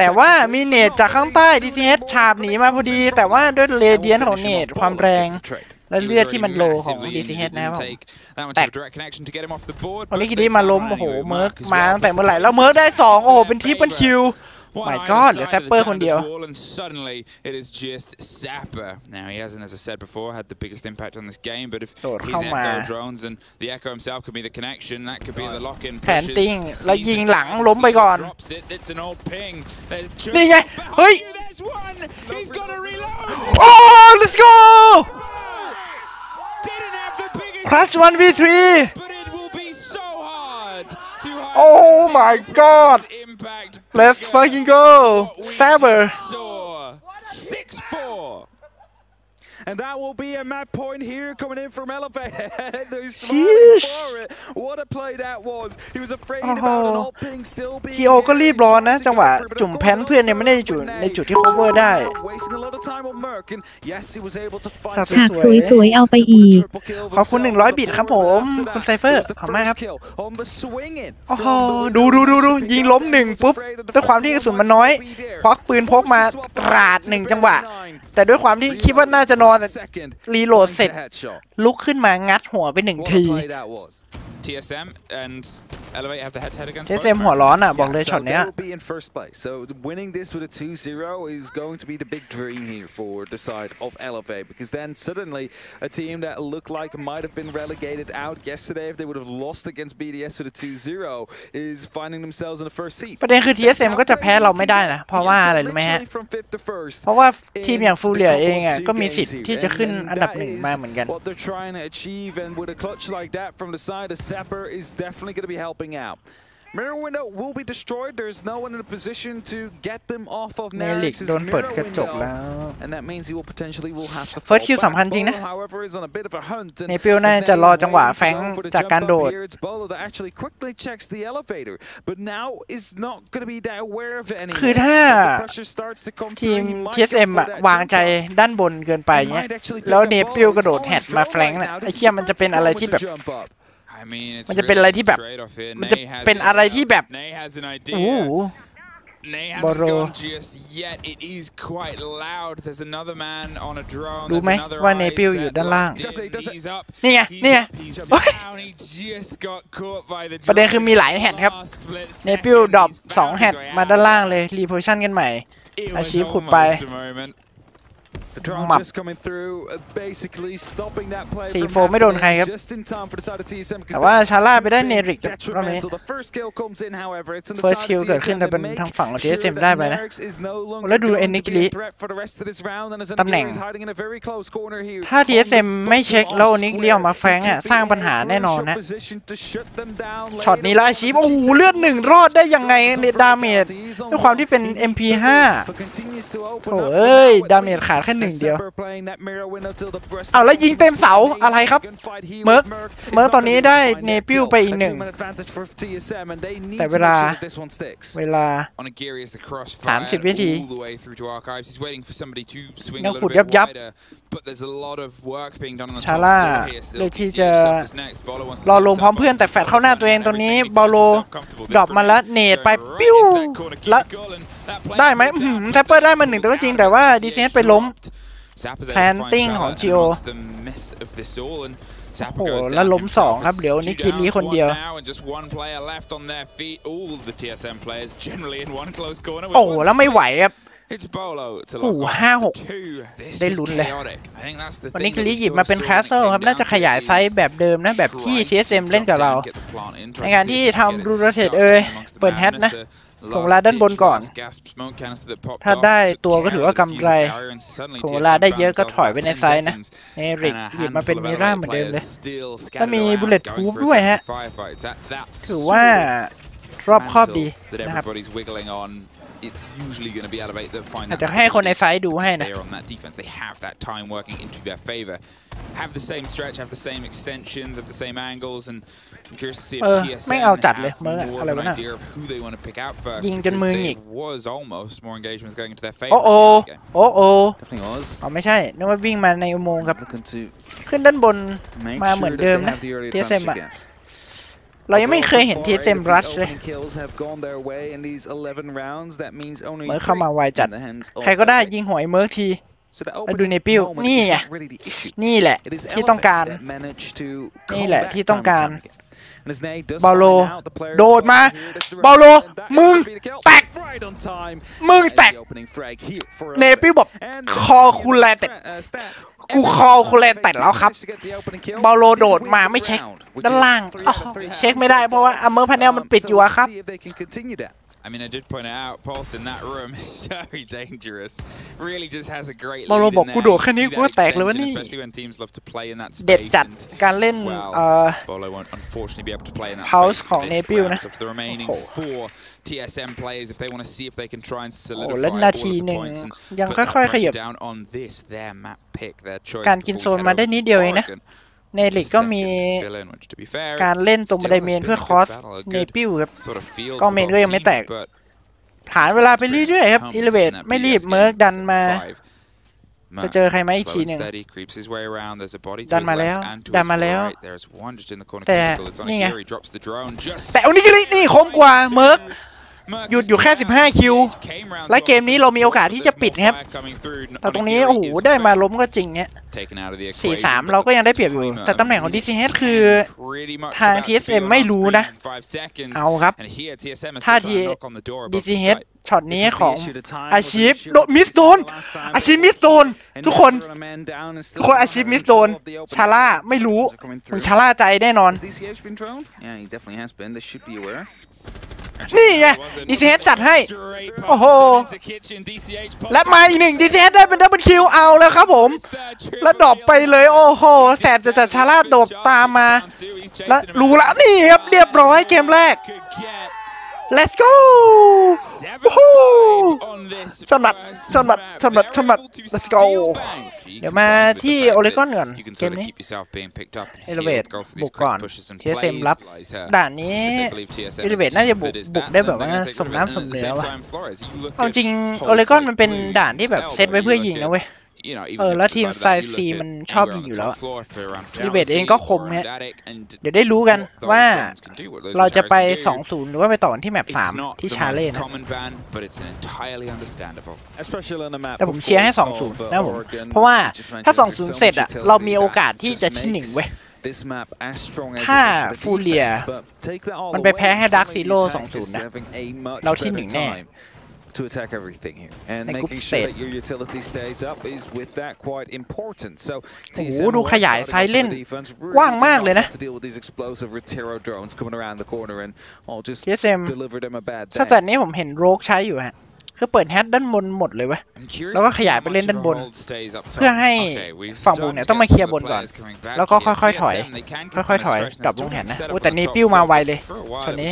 แต่ว่ามีเนตจากข้างใต้ DCH ฉาบหนีมาพอดีแต่ว่าด้วยเรเดียนของเนตความแรงและเลือดที่มันโลของ DCH นะครับแต่วันนี้คิดดีมาล้มโอ้โหเมิร์กมาตั้งแต่เมื่อไหร่แล้วเมิร์กได้2โอ้โหเป็นทิปเปิลคิวMy God เหลือแซปเปอร์คนเดียว
Now he hasn't, as I said before, had the biggest impact on this game. But if his Echo drones and the Echo himself could be the connection, that could be the lock-in.
แผนติ้งแล้วยิงหลังล้มไปก่อนนี่ไงเฮ้ยโอ้ let's go Crush 1v3 Oh my God Let's fucking go Saber
6-4And that will be a mad point here coming in from Elevate. They're smiling for it. What a play that was. He was afraid about an alt ping still being.
จีโอก็รีบร้อนนะจังหวะจุ่มแพนเพื่อนเนี่ยไม่ได้อยู่ในจุดที่ cover ได้ถ้า
สวยๆเอาไปอีก
ขอบคุณ100 บิตครับผมคุณไซเฟอร์ขอบมากครับโอ้โหดูยิงล้ม1ปุ๊บด้วยความที่กระสุนมันน้อยควักปืนพกมากราด1จังหวะแต่ด้วยความที่คิดว่าน่าจะนอนแต่รีโหลดเสร็จลุกขึ้นมางัดหัวไป1 ที
TSM and Elevate have the head-to-head against
TSM หัวร้อนอ่ะบอกเลยช็อตเนี้ย
So winning this with a 2-0 is going to be the big dream here for the side of Elevate because then suddenly a team that looked like might have been relegated out yesterday if they would have lost against BDS with a 2-0 is finding themselves in the first seat
ประเด็นคือ TSM ก็จะแพ้เราไม่ได้นะเพราะว่าอะไรรู้ไหมฮะเพราะว่าทีมอย่างฟูเรียเองอ่ะก็มีสิทธิ์ที่จะขึ้นอันดับ1มาเหมือนกัน
What they're trying to achieve and with a clutch like that from the side of Sapper is definitely going to be helping out. Mirror window will be destroyed. There's no one in a position to get them off of Narix's mirror window, and that means he will potentially have to fall back. However, is on a bit of a hunt.
เนปิลน่าจะรอจังหวะแฟงจากการโดด
That actually quickly checks the elevator, but now is not going to be that aware of it anymore.
คือถ้าทีม TSM อ่ะวางใจด้านบนเกินไปเงี้ยแล้วเนปิลกระโดดแฮดมาแฟงน่ะไอ้เหี้ยมันจะเป็นอะไรที่แบบมันจะเป็นอะไรที่แบบมันจะเป็นอะไรที่แบบโอ้โหบอโรรู้ไหมว่าเนปิลอยู่ด้านล่างนี่ไงประเด็นคือมีหลายแฮดครับเนปิลดรอป2 แฮดมาด้านล่างเลยรีโพชั่นกันใหม่อาชีพขุดไป4-4ไม่โดนใครครับแต่ว่าชาร่าไปได้เนริกรอบนี้ First kill เกิดขึ้นแต่เป็นทางฝั่งของ TSM ได้ไปนะแล้วดูเอ็นนิกิลิตำแหน่งถ้า TSM ไม่เช็คแล้วนิกิลิออกมาแฟงอ่ะสร้างปัญหาแน่นอนนะช็อตนี้ไล่ชีฟโอ้โหเลือด1รอดได้ยังไงดาเมจด้วยความที่เป็น MP5 โอ้เอ้ยดาเมจขาดแค่ หนึ่งเดียวเอาแล้วยิงเต็มเสาอะไรครับเมิร์กตอนนี้ได้เนปิลไปอีกหนึ่งแต่เวลา30 วินาทียังขุดยับชาร่าเลยที่จะรอลงพร้อมเพื่อนแต่แฟดเข้าหน้าตัวเองตอนนี้บอลโลดรอปมาแล้วเนตไปปิ้วแล้วได้ไหมแทปเปอร์ได้มา1ตัวก็จริงแต่ว่าดีเซนไปล้มแพนติ้งของจิโอโอ้โหแล้วล้ม2ครับเดี๋ยวนี้คิดนี้คนเดียวโอ้แล้วไม่ไหวครับโอ้โห5-6ได้ลุ้นเลยวันนี้คิริหยิบมาเป็นคาสเซิลครับน่าจะขยายไซส์แบบเดิมนะแบบที่ TSM เล่นกับเราในการที่ทำรูโรเทตเปิดแฮตนะของเวลาด้านบนก่อนถ้าได้ตัวก็ถือว่ากำไรของเวลาได้เยอะก็ถอยไปในไซส์นะเอริกหยิบมาเป็นมิร่าเหมือนเดิมเลยถ้ามีบุลเลตทูบด้วยฮะถือว่ารอบคอบดีนะครับอาจจะให้คนในไซด์ดูให้นะไม่เอาจัดเลยเมื่ออะไรวะน่ะยิงจนมือหงิกโอ้ไม่ใช่นึกว่าวิ่งมาในอุโมงค์ครับขึ้นด้านบนมาเหมือนเดิมนะ TSM อะเรายังไม่เคยเห็น TSM rush เลยเมิร์กเข้ามาไวจัดใครก็ได้ยิงหัวไอ้เมิร์กทีแล้วดูเนปิลนี่ไงนี่แหละที่ต้องการบอลโลโดดมาบอลโลมึงแตกเนปิลบอกคอคูแลแต่กูคอคูแลแต่แล้วครับบอลโลโดดมาไม่เช็คด้านล่างเช็คไม่ได้เพราะว่าอัมเมอร์พาเนลมันปิดอยู่ครับ
I mean, I did point it out. Pulse in that room is so dangerous. Really, just has a great.
บอลโลบอกกูโดดแค่นี้กูก็แตกเลยวะนี่เด็ดจัดการเล่นPulse ของเนปิลนะโอ้โหแล้วนาทีหนึ่งยังค่อยๆขยับการกินโซนมาได้นิดเดียวเองนะเนลิกก็มีการเล่นตรงบันไดเมนเพื่อคอสเนปิลครับก็เมนก็ยังไม่แตกผ่านเวลาไปเรื่อยๆครับอิเลเวตไม่รีบเมิร์กดันมาจะเจอใครไหมอีกทีหนึ่งดันมาแล้วแต่นี่ไงแต่เอานี่กิรินี่คมกว่าเมิร์กหยุดอยู่แค่15คิวและเกมนี้เรามีโอกาสที่จะปิดครับแต่ตรงนี้โอ้โหได้มาล้มก็จริงเนี่ย4-3เราก็ยังได้เปรียบอยู่แต่ตำแหน่งของ DCH คือทาง TSM ไม่รู้นะเอาครับถ้า DCH ช็อตนี้ของอาชีพมิสโดนทุกคนอาชีพมิสโดนชาร่าไม่รู้มันชาร่าใจแน่นอนนี่ไงดีซีเอสจัดให้โอ้โหและมาอีกหนึ่งดีซีเอสได้เป็นดับเบิลคิวเอาแล้วครับผมแล้วดรอปไปเลยโอ้โหแสบจะจัดชาร่าโดดตามมาแล้วรู้ละนี่ครับเรียบร้อยเกมแรก let's go สมัด let's go เดี๋ยวมาที่โอเลกอนก่อนเกมนี้เอเลเวตบุกก่อน TSM รับด่านนี้เอเลเวตน่าจะบุกได้แบบว่าสมน้ำสมเนื้อว่ะเอาจริงโอเลกอนมันเป็นด่านที่แบบเซตไว้เพื่อยิงนะเว้ยแล้วทีมไซซีมันชอบยิงอยู่แล้วดีเบตเองก็คมฮะเดี๋ยวได้รู้กันว่าเราจะไป 2-0 หรือว่าไปต่อที่แมป 3 ที่ชาเล่นะแต่ผมเชียร์ให้ 2-0 นะผมเพราะว่าถ้า 2-0 เสร็จอะเรามีโอกาสที่จะที่ 1 เว้ยถ้าฟูเรียมันไปแพ้ให้ดาร์คซีโร่ 2-0 นะเราที่ 1 แน่
to attack everything here and making sure that your utility stays up is with that quite important so
โอ้โหดูขยายไซส์เล่นกว้างมากเลยนะ TSM ถ้าจากนี้ผมเห็นโรกใช้อยู่ฮะคือเปิดแฮตด้านบนหมดเลยเว้ยแล้วก็ขยายไปเล่นด้านบนเพื่อให้ฝั่งบุกเนี่ยต้องมาเคลียร์บนก่อนแล้วก็ค่อยๆถอยดับลงแหนนะโอ้แต่นี่ปิ้วมาไวเลยช็อตนี้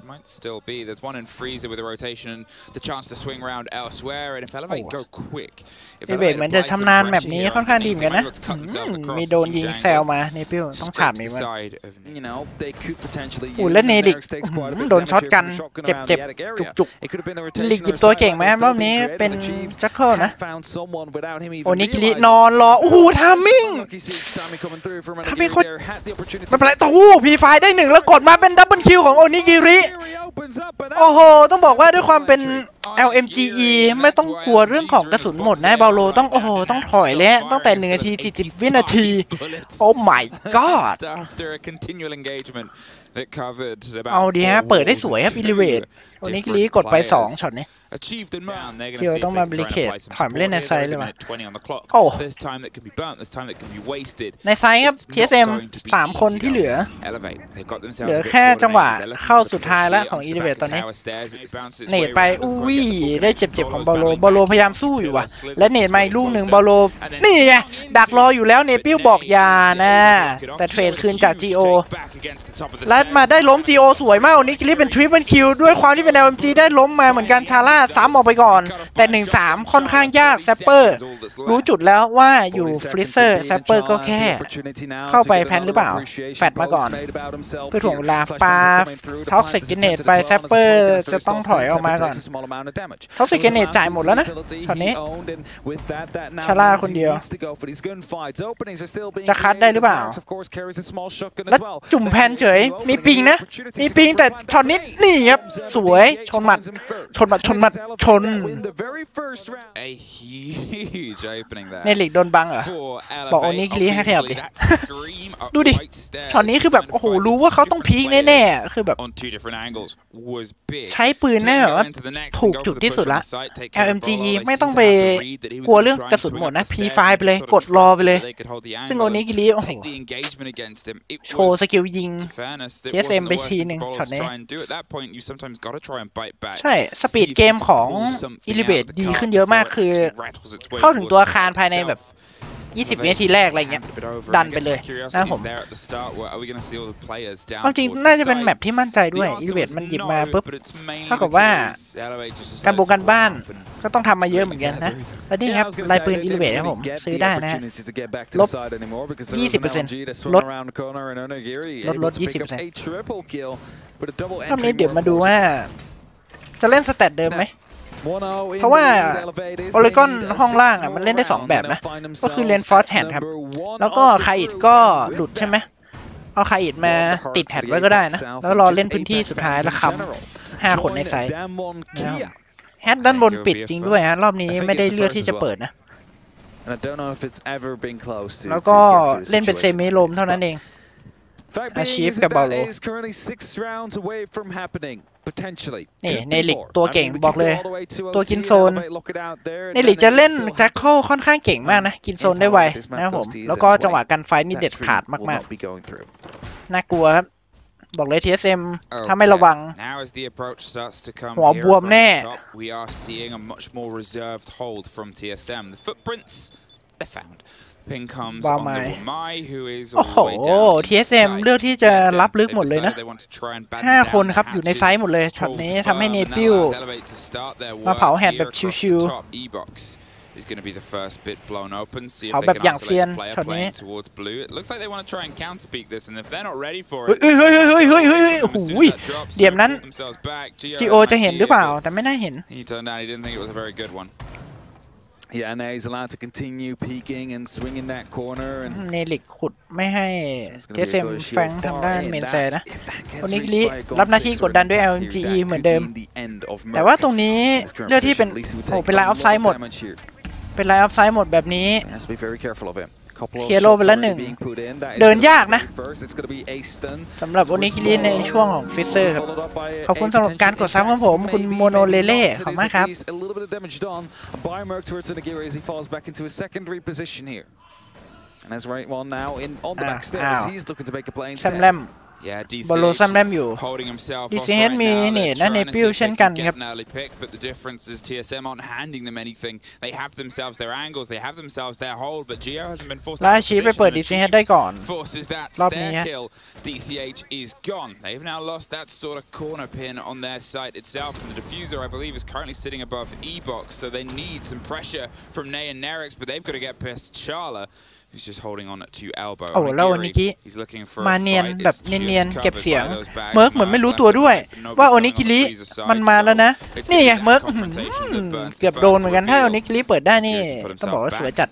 Might still be. There's one in freezer with a rotation and the chance to swing around elsewhere. And if Elevate go quick, if
Elevate เหมือนจะชำนาญแบบนี้ค่อนข้างดีเหมือนกันนะมีโดนยิงแซวมาเนปิลต้องฉาบนี้มันโอ้แล้วเนลิกโดนช็อตกันเจ็บจุกลิกหยิบตัวเก่งไหมรอบนี้เป็นจัคเคิลนะโอนิกิรินอนรอโอ้โหทามมิ่งโคตรไม่เป็นไรตู้พีไฟได้1แล้วกดมาเป็นดับเบิลคิวของโอนิกิริโอ้โหต้องบอกว่าด้วยความเป็น LMGE ไม่ต้องกลัวเรื่องของกระสุนหมดนะบาโลต้องโอ้โหต้องถอยแล้วตั้งแต่1 นาที 40 วินาทีโอ้ my god เอาดีฮะเปิดได้สวยครับอิลิเวตวันนี้กรีกดไป2ช็อตนี้เชียวต้องมาบริเคทถอยมาเล่นในไซด์เลยว่ะโอ้ในไซด์ครับ TSM 3 คนที่เหลือแค่จังหวะเข้าสุดท้ายแล้วของอิลิเวตตอนนี้เนตไปอุ้ยได้เจ็บของบาโลพยายามสู้อยู่ว่ะและเนตมาอีกลูกหนึ่งบาโลนี่ไงดักรออยู่แล้วเนปิ้วบอกยานะแต่เทรดคืนจาก GO และมาได้ล้ม GO สวยมากวันนี้กรีเป็นทริปเปิลคิวด้วยความที่เป็น LMG ได้ล้มมาเหมือนกันชาร่าซ้ำออกไปก่อนแต่ 1-3 ค่อนข้างยากแซปเปอร์รู้จุดแล้วว่าอยู่ฟลิเซอร์แซปเปอร์ก็แค่เข้าไปแพนหรือเปล่าแฟดมาก่อนเพื่อถ่วงเวลาปาท็อกซิกเนตไปแซปเปอร์จะต้องถอยออกมาก่อนท็อกซิกเนตจ่ายหมดแล้วนะช็อตนี้ชาร่าคนเดียวจะคัดได้หรือเปล่าแล้วจุ่มแพนเฉยมีปิงนะมีปิงแต่ช็อตนี้นี่ครับสวยชนหมัดเนลิกโดนบังเหรอบอกโอนิกลีให้ขยับดิดูดิช็อตนี้คือแบบโอ้โหรู้ว่าเขาต้องพีคแน่ๆคือแบบใช้ปืนแน่แบบว่าถูกจุดที่สุดละ LMG ไม่ต้องไปกลัวเรื่องกระสุนหมดนะ P5 ไปเลยกดรอไปเลยซึ่งโอนิกลีโอ้โหโชว์สกิลยิง TSM ไปทีนึงช็อตนี้ใช่สปีดเกมของอิลิเวตดีขึ้นเยอะมากคือเข้าถึงตัวอาคารภายในแบบ20 นาทีแรกอะไรเงี้ยดันไปเลยนะผมจริงน่าจะเป็นแมปที่มั่นใจด้วยอิลิเวตมันหยิบมาปุ๊บเท่ากับว่าการบ้านก็ต้องทำมาเยอะเหมือนกันนะแล้วนี่ครับลายปืนอิลิเวตครับผมซื้อได้นะลบ 20% ลด 20% รอบนี้เดี๋ยวมาดูว่าจะเล่นสเตตเดิมไหมเพราะว่าโอเลกอนห้องล่างมันเล่นได้2แบบนะก็คือเลนฟอร์สแฮนด์ครับแล้วก็คาอิดก็หลุดใช่ไหมเอาคาอิดมาติดแฮนด์ไว้ก็ได้นะแล้วรอเล่นพื้นที่สุดท้ายแล้วค้ำ5 คนในไซด์แฮนด์ด้านบนปิดจริงด้วยฮะรอบนี้ไม่ได้เลือกที่จะเปิดนะแล้วก็เล่นเป็นเซมิโลมเท่านั้นเองอาชีพกับบาโลนี่เนลิกตัวเก่งบอกเลยตัวกินโซนเนลิกจะเล่นแจ็คเคิลค่อนข้างเก่งมากนะกินโซนได้ไวนะครับผมแล้วก็จังหวะการไฟนี่เด็ดขาดมากๆน่ากลัวครับบอกเลย TSM ถ้าไม่ระวังหัวบวมแน่บ้าไม้โอ้โห TSM เลือกที่จะรับลึกหมดเลยนะ5 คนครับอยู่ในไซส์หมดเลยช็อตนี้ทำให้เนปิวมาเผาแฮนด์แบบชิวๆเอาแบบอย่างเซียนช็อตนี้เฮ้ยโอ้โหเดี่ยมนั้น GO จะเห็นหรือเปล่าแต่ไม่น่าเห็น
and he's allowed to continue peeking and swinging that corner.
เนลิกขุดไม่ให้ TSM แฟงทำด้านเมนแซนะคนนี้ลิรับหน้าที่กดดันด้วย LMGE เหมือนเดิมแต่ว่าตรงนี้เลือกที่เป็นเป็นไลน์ออฟไซด์หมดเป็นไลน์ออฟไซด์หมดแบบนี้เคลียร์โลไปแล้ว1เดินยากนะสำหรับโอนิกิริในช่วงของฟิเซอร์ครับขอบคุณสำหรับการกดซับของผมคุณโมโนเลเล่ขอบคุณมากครับแซมแลม บอลโลซัมแรมอยู่ดีซีเฮดมีเนตและเนปิลเช่นกันครับและอาชีพไปเปิดดีซีเฮดได้ก่อนรอบนี้
DCH is gone. They've now lost that sort of corner pin on their side itself, and the diffuser, I believe, is currently sitting above E-Box, so they need some pressure from Nay and Nerix, but they've got to get past Charla, who's just holding on to elbow.
โอ้แล้วโอนิกิมาเนียนแบบเนียนๆเก็บเสียงเมิร์กเหมือนไม่รู้ตัวด้วยว่าโอนิกิริมันมาแล้วนะนี่ไงเมิร์กเกือบโดนเหมือนกันถ้าโอนิกิริเปิดได้นี่ต้องบอกว่าสวยจัด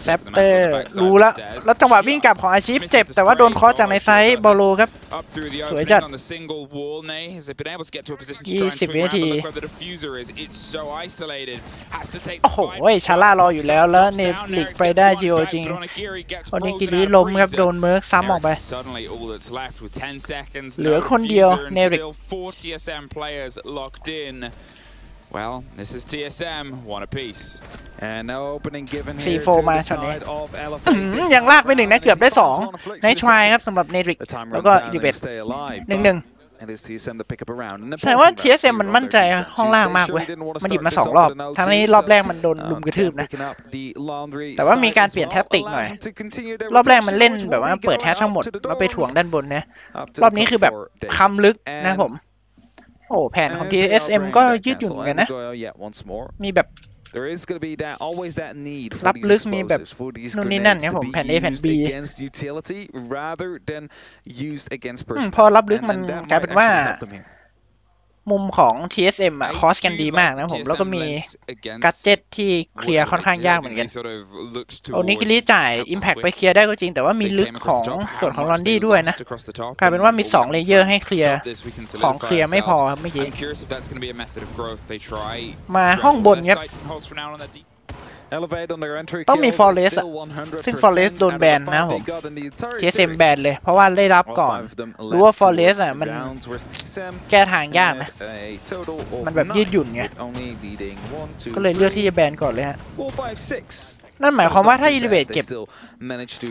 แซปเตอร์รู้แล้วจังหวะวิ่งกลับของอาชีพเจ็บแต่ว่าโดนเคาะจากในไซส์บอลโลครับสวยจัด20 วินาทีโอ้โหชาร่ารออยู่แล้วเนฟลิกไปได้จิโอจริงโอนิกิริล้มครับโดนเมิร์กซ้ำออกไปเหลือคนเดียวเนริก
Well, this is TSM, one apiece.
And no opening given here
4 มาช็อตนี้ยังลากไป1นะเกือบได้2ในทรายครับสำหรับเนริกแล้วก็ดิเบต1-1ใช่ว่า TSM มันมั่นใจห้องล่างมากเว้ยมันหยิบมา2รอบทั้งนี้รอบแรกมันโดนลุมกระทืบนะแต่ว่ามีการเปลี่ยนแท็กติกหน่อยรอบแรกมันเล่นแบบว่าเปิดแท็กทั้งหมดแล้วไปถ่วงด้านบนนะรอบนี้คือแบบคำลึกนะผมโอ้แผนของ TSM ก็ยืดหยุ่นกันนะมีแบบรับลึกมีแบบนู่นนี่นั่นเนี่ยผมแผ่น A แผ่น B พอรับลึกมันกลายเป็นว่ามุมของ TSM อะคอสกันดีมากนะผมแล้วก็มีกัดเจ็ตที่เคลียร์ค่อนข้างยากเหมือนกันโอนิกิริจ่าย Impact ไปเคลียร์ได้ก็จริงแต่ว่ามีลึกของส่วนของลอนดี้ด้วยนะกลายเป็นว่ามี2เลเยอร์ให้เคลียร์ของเคลียร์ไม่พอเมื่อกี้มาห้องบนครับต้องมีฟอเรสซึ่งฟอเรสโดนแบนนะผม TSM แบนเลยเพราะว่าได้รับก่อนรู้ว่าฟอเรสมันแก้ทางยากนะมันแบบยืดหยุ่นไงก็เลยเลือกที่จะแบนก่อนเลยฮะนั่นหมายความว่าถ้าอิเลเวตเก็บ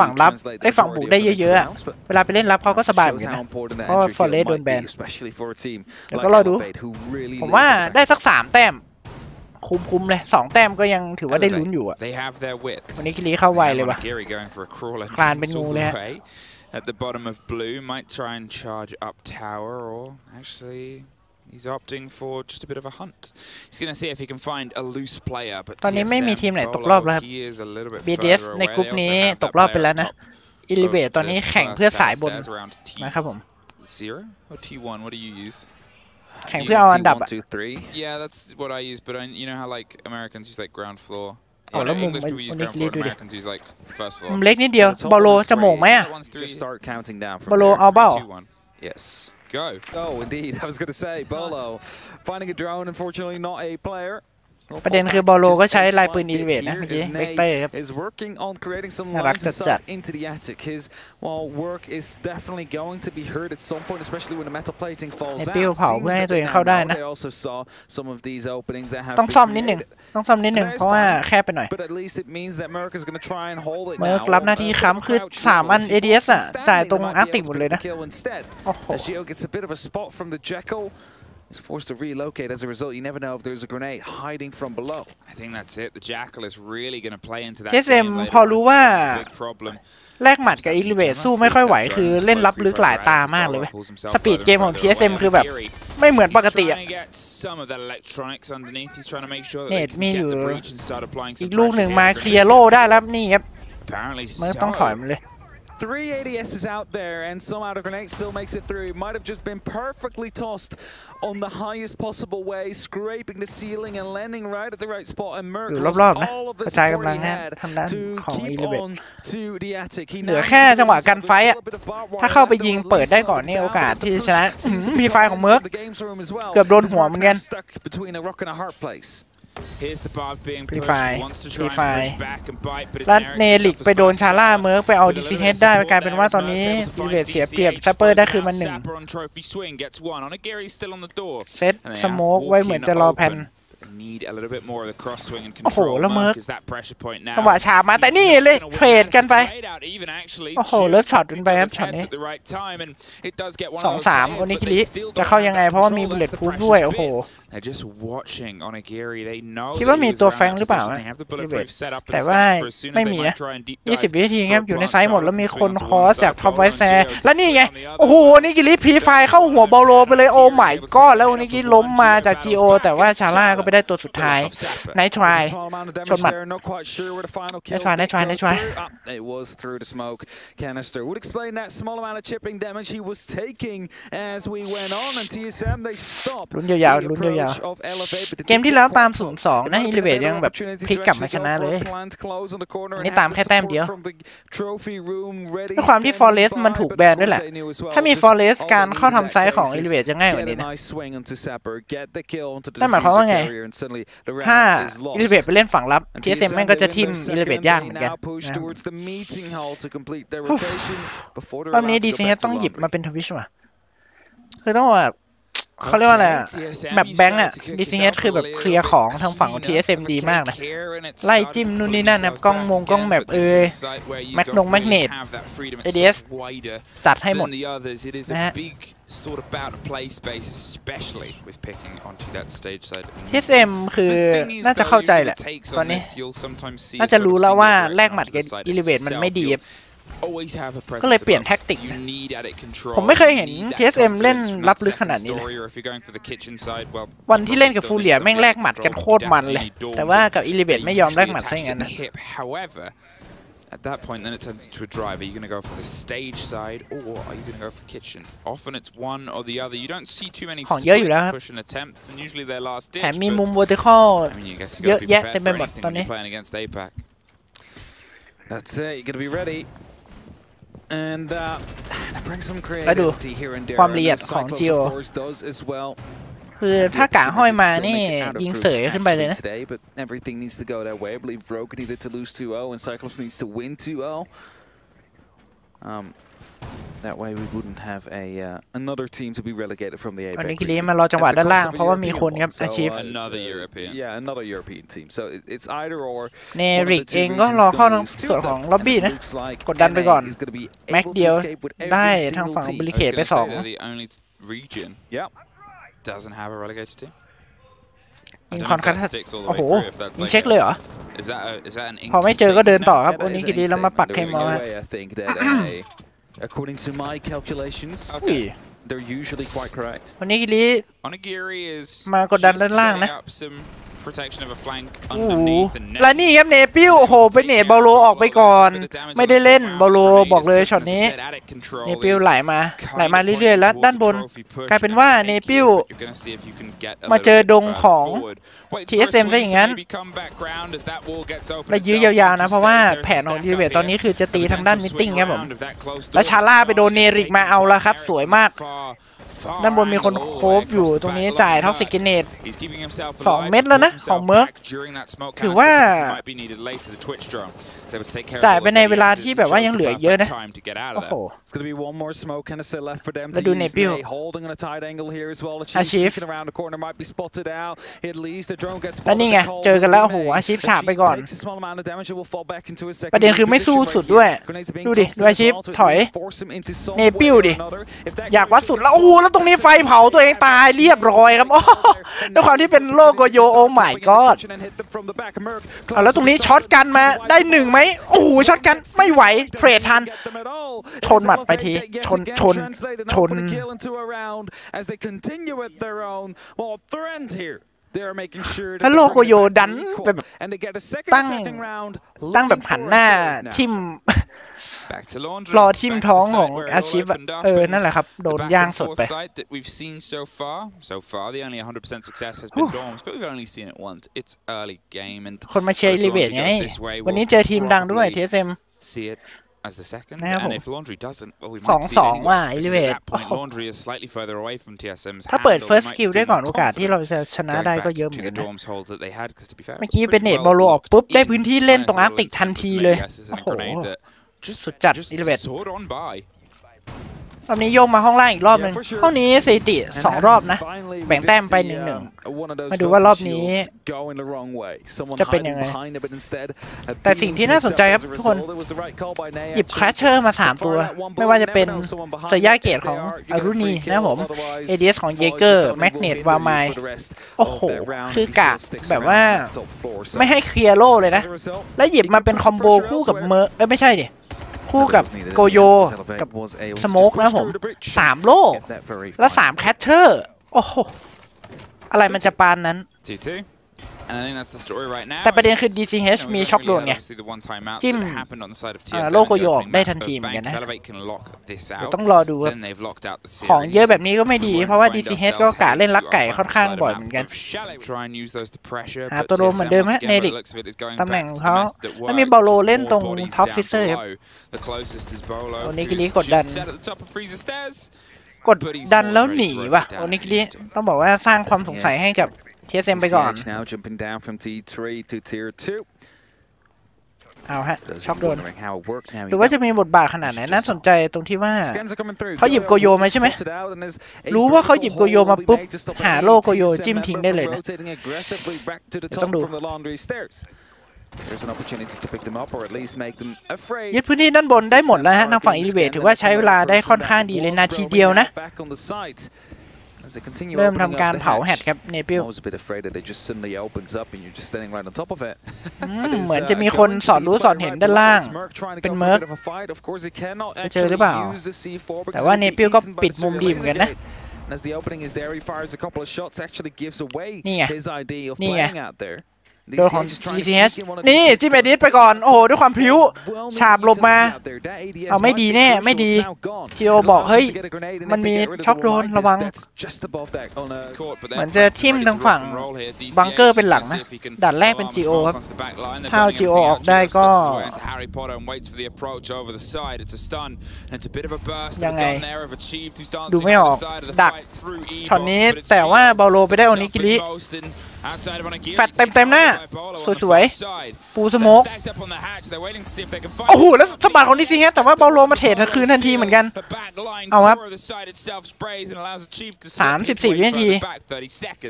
ฝั่งรับฝั่งบุกได้เยอะๆเวลาไปเล่นรับเขาก็สบายเหมือนกันนะเพราะฟอเรสโดนแบนเดี๋ยวก็รอดูผมว่าได้สัก3 แต้มคุ้มเลย2 แต้มก็ยังถือว่าได้ลุ้นอยู่อ่ะวันนี้กิริเข้าไวเลยว่ะคลานเป็นงูเลยฮะ
At the bottom of blue might try and charge up tower or actually he's opting for just a bit of a hunt. He's going to see if he can find a loose player. But
ตอนนี้ไม่มีทีมไหนตกรอบแล้วครับ BDS ในกลุ่มนี้ตกรอบไปแล้วนะ Elevate ตอนนี้แข่งเพื่อสายบนนะครับผม
Zero or T1? What do you use?
แข่งเพื่อเอาอันดับอะ
Yeah, that's what I use, but you know how like Americans use like ground floor.
โอ้แล้วมุมมันเล็กนิดเดียวมุมเล็กนิดเดียว บอลโลจะโมงไหมอะบอลโลเอาเบ้า
Yes. Go.
Oh, indeed. I was going to say, Bolo finding a drone, unfortunately not a player.
ประเด็นคือบอลโลก็ใช้ลายปืนอิเลเวตนะเมื่อกี้เวกเตอร์ครับน่ารักจัดๆในปิ้วเผาเพื่อให้ตัวเองเข้าได้นะต้องซ่อมนิดหนึ่งเพราะว่าแคบไปหน่อยเมื่อรับหน้าที่ค้ำคือ3 อัน ADS อ่ะจ่ายตรงอาร์ติกหมดเลยนะโอ้โห
Is forced to relocate as a result. You never know if there's a grenade hiding from below.
I think that's it. The Jackal is really going to play into that.
TSM พอรู้ว่าแลกหมัดกับอิเลเวตสู้ไม่ค่อยไหวคือเล่นรับลึกหลายตามากเลยเว้ยสปีดเกมของ TSM คือแบบไม่เหมือนปกติอะเนตมีอยู่อีกลูกหนึ่งมาเคลียร์โล่ได้แล้วนี่ครับเมื่อต้องถอยมันเลย
3 ADSs out there and somehow the grenade still makes it through. It might have just been perfectly tossed on the highest possible way, scraping the ceiling and landing right at the right spot. And Merc lost all of the support he had to keep on to the attic.
เหลือแค่จังหวะการไฟอะถ้าเข้าไปยิงเปิดได้ก่อนนี่โอกาสที่จะชนะมีไฟของเมิร์กเกือบโดนหัวเหมือนกันพรีไฟและเนลิกไปโดนชาร่าเมิร์กไปเอาดีซีเฮดได้กลายเป็นว่าตอนนี้ดีเวทเสียเปรียบซัปเปอร์ได้คือมัน1เซตสโมกไว้เหมือนจะรอแพน โอ้โหแล้วเมิร์กจังหวะฉาบมาแต่นี่เลยเทรดกันไปโอ้โหเลิศช็อตกันไปครับช็อตนี้2-3โอนิกิริจะเข้ายังไงเพราะว่ามีบุลเลตพูฟด้วยโอ้โหคิดว่ามีตัวแฟงหรือเปล่าแต่ว่าไม่มีนะ20 วินาทีครับอยู่ในไซส์หมดแล้วมีคนคอสจากท็อปไวแซร์แล้วนี่ไงโอ้โหโอนิกิริพีไฟเข้าหัวเบาโลไปเลยโอ้ไม่ก็แล้วโอนิกิริล้มมาจาก GO แต่ว่าชาร่าก็ไปได้ตัวสุดท้ายไนท์ทรายชนหมัดไนท์ทราย
It was through the smoke canister. Would explain that small amount of chipping damage he was taking as we went on, and TSM they stopped.
ลุ้นยาวๆเกมที่แล้วตาม 0-2 นะ Elevate ยังแบบพลิกกลับมาชนะเลยนี่ตามแค่แต้มเดียวด้วยความที่ Forest มันถูกแบนด้วยแหละถ้ามี Forest การเข้าทำไซส์ของ Elevate จะง่ายกว่านี้นะนั่นหมายความว่าไงถ้า Elevate ไปเล่นฝั่งรับ TSM แม่งก็จะทิ่ม Elevate ยากเหมือนกันรอบนี้ดีซีเฮดต้องหยิบมาเป็นทวิชว่ะคือต้องแบบเขาเรียกว่าอะไรแบบแบงค์อะดีซีเฮดคือแบบเคลียร์ของทางฝั่งของ TSM ดีมากนะไล่จิ้มนู่นนี่นั่นนะกล้องแมปแมกเนต ADS จัดให้หมดนะฮะTSM คือน่าจะเข้าใจแหละตอนนี้น่าจะรู้แล้วว่าแลกหมัดกับ Elevate มันไม่ดีก็เลยเปลี่ยนแท็กติกผมไม่เคยเห็น TSM เล่นรับลึกขนาดนี้เลยวันที่เล่นกับฟูเรียแม่งแลกหมัดกันโคตรมันเลยแต่ว่ากับ Elevate ไม่ยอมแลกหมัดซะอย่างนั้นนะ
At that point, then it turns into a drive. Are you going to go for the stage side, or are you going to go for kitchen? Often it's one or the other. You don't see too many push and attempts, and usually they're last ditch.
แถมมีมุม vertical เยอะแยะเต็มไปหมดตอนนี้
That's it. You're going to be ready. And bring some creativity here and there.
ความละเอียดของ Geo คือถ้ากะห้อยมานี่ยิงเสยขึ้นไปเลยนะ
But everything needs to go that way. I believe Rogue needed to lose 2-0 and Cyclops needs to win 2-0. That way we wouldn't have another team to be relegated from the A.
วันนี้กิริมารอจังหวะด้านล่างเพราะว่ามีคนครับ Achieve
another European team. So it's either or.
เนริกเองก็รอเข้าทางส่วนของล็อบบี้นะกดดันไปก่อนแม็กเดียวได้ทางฝั่งบริเคดไป2
Doesn't have a relegated team.
ยิงคอนคัทโอ้โหยิงเช็คเลยเหรอพอไม่เจอก็เดินต่อครับโอนิกิริแล้วมาปักเคมมา
According to my calculations, they're usually quite correct.
โอนิกิริมากดดันด้านล่างนะและนี่ครับเนปิวโอ้โหไปเนบอลโลออกไปก่อนไม่ได้เล่นบอลโลบอกเลยช็อตนี้เนปิวไหลมาเรื่อยๆแล้วด้านบนกลายเป็นว่าเนปิวมาเจอดงของ TSM ซะอย่างนั้นและยื้อยาวๆนะเพราะว่าแผนของดีเวทตอนนี้คือจะตีทางด้านมิทติ้งครับผมแล้วชาร่าไปโดนเนริกมาเอาละครับสวยมากด้านบนมีคนโคบอยู่ตรงนี้จ่ายท็อกซิกเนต2 เม็ดแล้วนะของเมิร์กถือว่าจ่ายไปในเวลาที่แบบว่ายังเหลือเยอะนะโอ้โหแล้วดูเนปิวอาชีฟแล้วนี่ไงเจอกันแล้วโอ้โหอาชีฟฉาบไปก่อนประเด็นคือไม่สู้สุดด้วยดูดิดูอาชีฟถอยเนปิวดิอยากวัดสุดแล้วโอ้โหแล้วตรงนี้ไฟเผาตัวเองตายเรียบร้อยครับโอ้ด้วยความที่เป็นโลโกโยโอ้ my god แล้วตรงนี้ช็อตกันมาได้1ไหมโอ้โหช็อตกันไม่ไหวเทรดทันชนหมัดไปทีชนถ้าโลโกโยดันไปแบบตั้งแบบหันหน้าทิมรอทิมท้องของอาชีพนั่นแหละครับโดนย่างสดไปคนมาเชียร์ลิเวตไงวันนี้เจอทีมดังด้วย TSMนะครับผม2-2ว่าลิเวตถ้าเปิด first skill ได้ก่อนโอกาสที่เราจะชนะได้ก็เยอะเหมือนกันนะเมื่อกี้เป็นเนตบอลโลออกปุ๊บได้พื้นที่เล่นตรงอาร์ติกทันทีเลยโอ้โหสุดจัดลิเวต รอบนี้โยกมาห้องล่างอีกรอบหนึ่งห้องนี้สถิติ2 รอบนะแบ่งแต้มไป1-1มาดูว่ารอบนี้จะเป็นยังไงแต่สิ่งที่น่าสนใจครับทุกคนหยิบแคชเชอร์มา3 ตัวไม่ว่าจะเป็นเซย่าเกตของอารุณีนะผม ADS ของเยเกอร์แมกเนตวาไมโอ้โหคือกะแบบว่าไม่ให้เคลียร์โล่เลยนะแล้วหยิบมาเป็นคอมโบคู่กับเมอร์ไม่ใช่ดิคู่กับโกโยกับสโมกนะผม3 โล่แล้ว3 แคชเชอร์โอ้โหอะไรมันจะปานนั้นแต่ประเด็นคือ DCH มีช็อคโดนไงจิ้มโลโกโยกได้ทันทีเหมือนกันนะต้องรอดูของเยอะแบบนี้ก็ไม่ดีเพราะว่า DCH ก็กะเล่นลักไก่ค่อนข้างบ่อยเหมือนกันหาตัวโดมเหมือนเดิมฮะเนริกตำแหน่งของเขาแล้วมีบอลโลเล่นตรงท็อปฟิเซอร์ครับโอนิกิริกดดันแล้วหนีว่ะโอนิกิริต้องบอกว่าสร้างความสงสัยให้กับTSM ไปก่อนเอาฮะช็อกโดนหรือว่าจะมีบทบาทขนาดไหนน่าสนใจตรงที่ว่าเขาหยิบโกโยมาใช่ไหมรู้ว่าเขาหยิบโกโยมาปุ๊บหาโลโกโยจิ้มทิ้งได้เลยนะต้องดูยึดพื้นที่ด้านบนได้หมดแล้วฮะทางฝั่งอิลิเวทถือว่าใช้เวลาได้ค่อนข้างดีเลยนาทีเดียวนะเริ่มทำการเผาแฮดครับเนปิลเหมือนจะมีคนสอดรู้สอดเห็นด้านล่างเป็นเมิร์กจะเจอหรือเปล่าแต่ว่าเนปิลก็ปิดมุมดีเหมือนกันนะนี่ไงโดนของ TCH นี่จิ้มเอดิสไปก่อนโอ้โหด้วยความพลิ้วฉาบหลบมาเอาไม่ดีแน่ไม่ดีทีโอบอกเฮ้ยมันมีช็อคโดนระวังเหมือนจะทิ่มทางฝั่งบังเกอร์เป็นหลังนะด่านแรกเป็น GO ครับถ้าเอา GO ออกได้ก็ยังไงดูไม่ออกดักช็อตนี้แต่ว่าบอลโลไปได้โอนิกิริแฟตเต็มหน้าสวยๆปูสโมกโอ้โหแล้วสะบัดของดิซิงแต่ว่าบอลโลมาเทรดคืนทันทีเหมือนกันเอาครับ34 วินาที